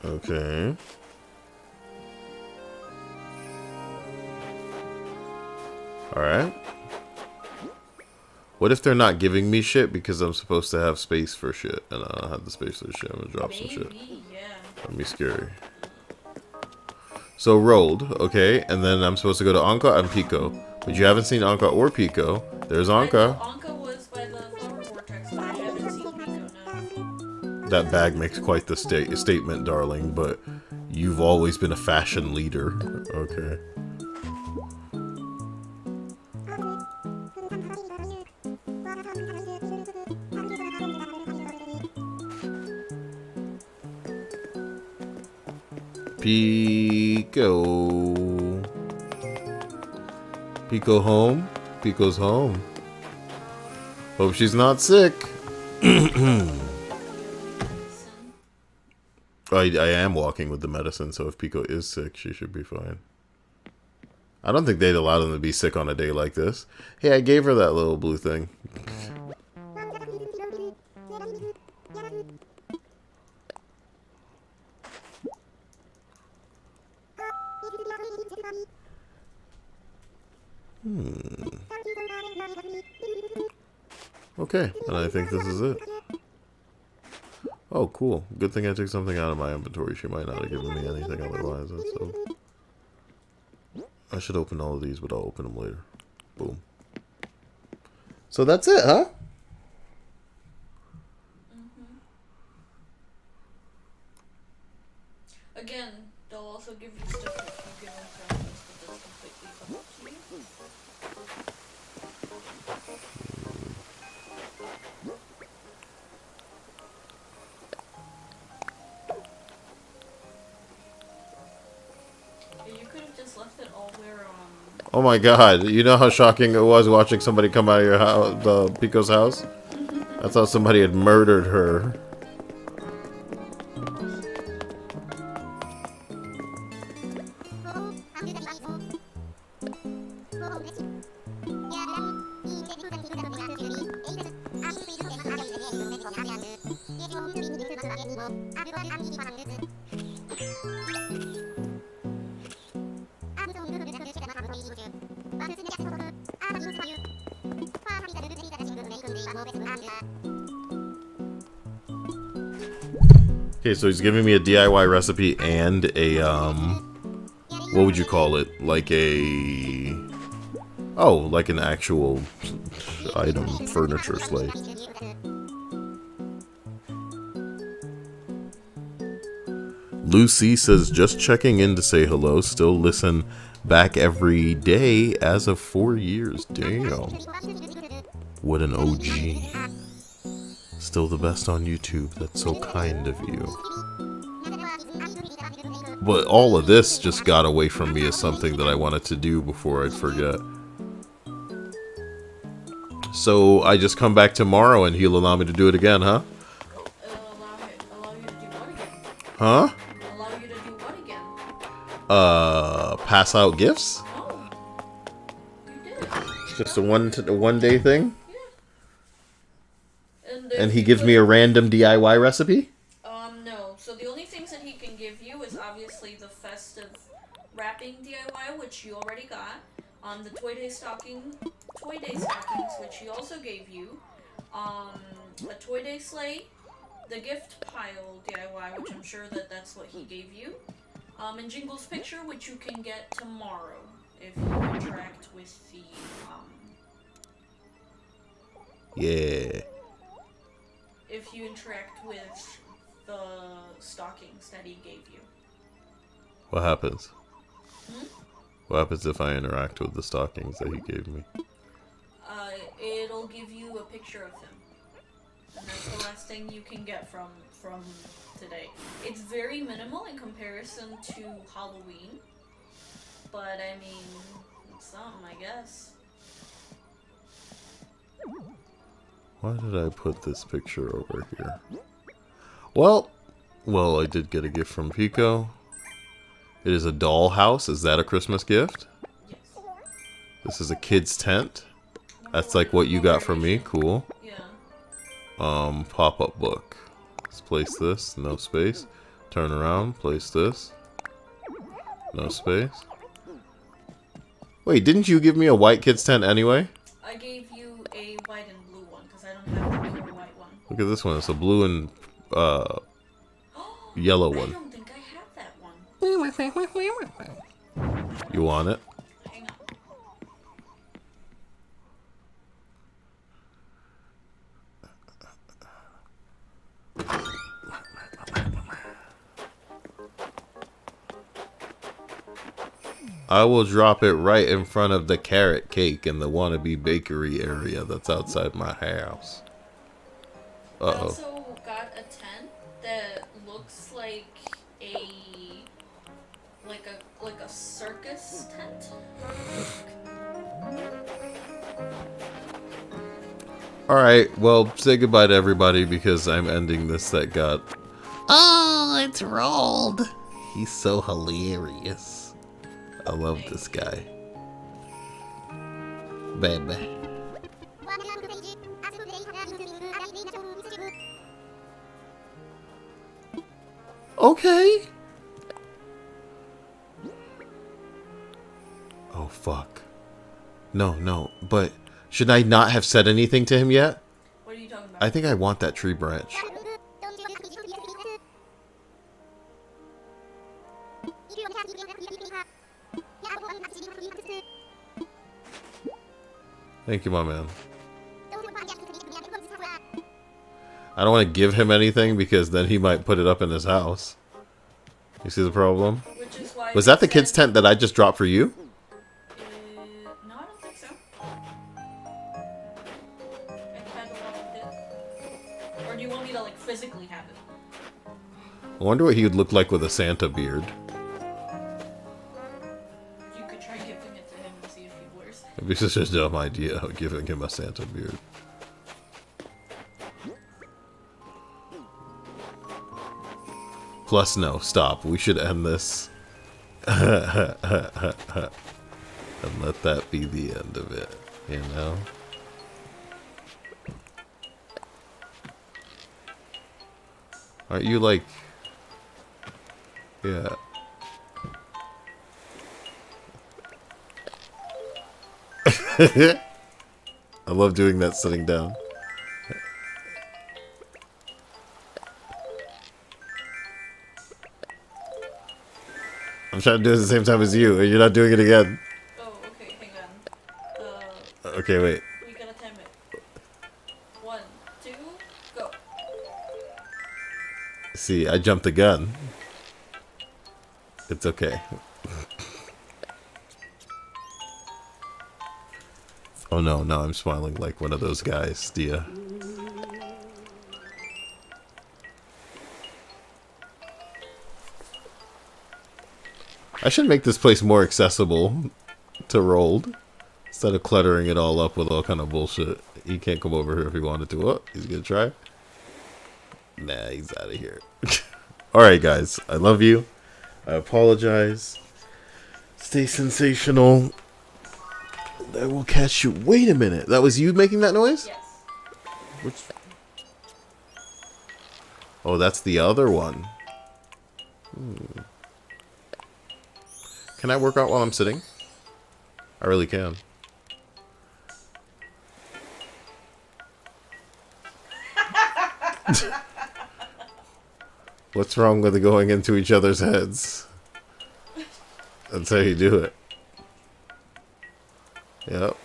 Okay. Alright. What if they're not giving me shit because I'm supposed to have space for shit and I don't have the space for shit? I'm gonna drop some shit.
Yeah.
That'd be scary. So rolled, okay, and then I'm supposed to go to Anka and Pico. But you haven't seen Anka or Pico. There's Anka.
Anka was by the flower vortex, but I haven't seen Pico now.
That bag makes quite the statement, darling, but you've always been a fashion leader. Okay. Pico. Pico home? Pico's home. Hope she's not sick. I am walking with the medicine, so if Pico is sick, she should be fine. I don't think they'd allow them to be sick on a day like this. Hey, I gave her that little blue thing. Okay, and I think this is it. Oh, cool. Good thing I took something out of my inventory. She might not have given me anything otherwise. So I should open all of these, but I'll open them later. Boom. So that's it, huh?
Again, they'll also give you stuff if you give them presents, but that's completely up to you. Yeah, you could have just left it all where,
Oh my god, you know how shocking it was watching somebody come out of your house, the Pico's house? I thought somebody had murdered her. Okay, so he's giving me a DIY recipe and a, what would you call it? Like a... Oh, like an actual item, furniture sleigh. Lucy says, just checking in to say hello. Still listen back every day as of 4 years. Damn. What an OG. Still the best on YouTube. That's so kind of you. But all of this just got away from me as something that I wanted to do before I'd forget. So I just come back tomorrow and he'll allow me to do it again, huh?
Allow you to do what again?
Huh?
Allow you to do what again?
Pass out gifts?
Oh. You did.
It's just a one day thing?
Yeah.
And he gives me a random DIY recipe?
No. So the only things that he can give you is obviously the festive wrapping DIY, which you already got. The toy day stockings, which he also gave you. A toy day sleigh, the gift pile DIY, which I'm sure that's what he gave you. And Jingle's picture, which you can get tomorrow if you interact with the
Yeah.
if you interact with the stockings that he gave you.
What happens? What happens if I interact with the stockings that he gave me?
It'll give you a picture of him. And that's the last thing you can get from today. It's very minimal in comparison to Halloween. But I mean, it's something, I guess.
Why did I put this picture over here? Well, I did get a gift from Pico. It is a dollhouse. Is that a Christmas gift?
Yes.
This is a kid's tent. That's like what you got from me. Cool.
Yeah.
Pop-up book. Let's place this. No space. Turn around. Place this. No space. Wait, didn't you give me a white kid's tent anyway?
I gave you a white and blue one because I don't have the pure white one.
Look at this one. It's a blue and yellow
I
one.
don't think I have that one.
You want it?
Hang on.
I will drop it right in front of the carrot cake in the wannabe bakery area that's outside my house.
I also got a tent that looks like a circus tent.
Alright, well, say goodbye to everybody because I'm ending this that got...
Oh, it's rolled.
He's so hilarious. I love this guy. Baby. Okay. Oh, fuck. No, but should I not have said anything to him yet?
What are you talking about?
I think I want that tree branch. Thank you, my man. I don't want to give him anything because then he might put it up in his house. You see the problem?
Which is why
Was that the kid's tent that I just dropped for you?
No, I don't think so. I kind of want it. Or do you want me to like physically have it?
I wonder what he would look like with a Santa beard.
You could try giving it to him and see if he wears it.
Maybe it's just a dumb idea of giving him a Santa beard. Plus, no, stop. We should end this. And let that be the end of it, you know? Aren't you like... Yeah. I love doing that sitting down. I'm trying to do it at the same time as you, and you're not doing it again.
Oh, okay, hang on.
Okay, wait.
We gotta time it. 1, 2, go.
See, I jumped the gun. It's okay. Oh no, now I'm smiling like one of those guys, Dia. I should make this place more accessible to Rolled instead of cluttering it all up with all kind of bullshit. He can't come over here if he wanted to. Oh, he's gonna try. Nah, he's out of here. Alright, guys. I love you. I apologize. Stay sensational. I will catch you. Wait a minute. That was you making that noise?
Yes.
Which? Oh, that's the other one. Can I work out while I'm sitting? I really can. What's wrong with going into each other's heads? That's how you do it. Yep.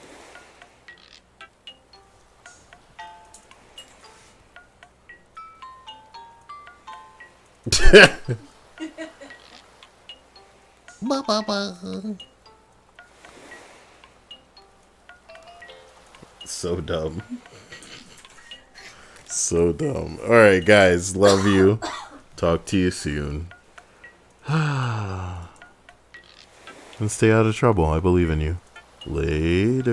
So dumb. So dumb. Alright, guys. Love you. Talk to you soon. And stay out of trouble. I believe in you. Later.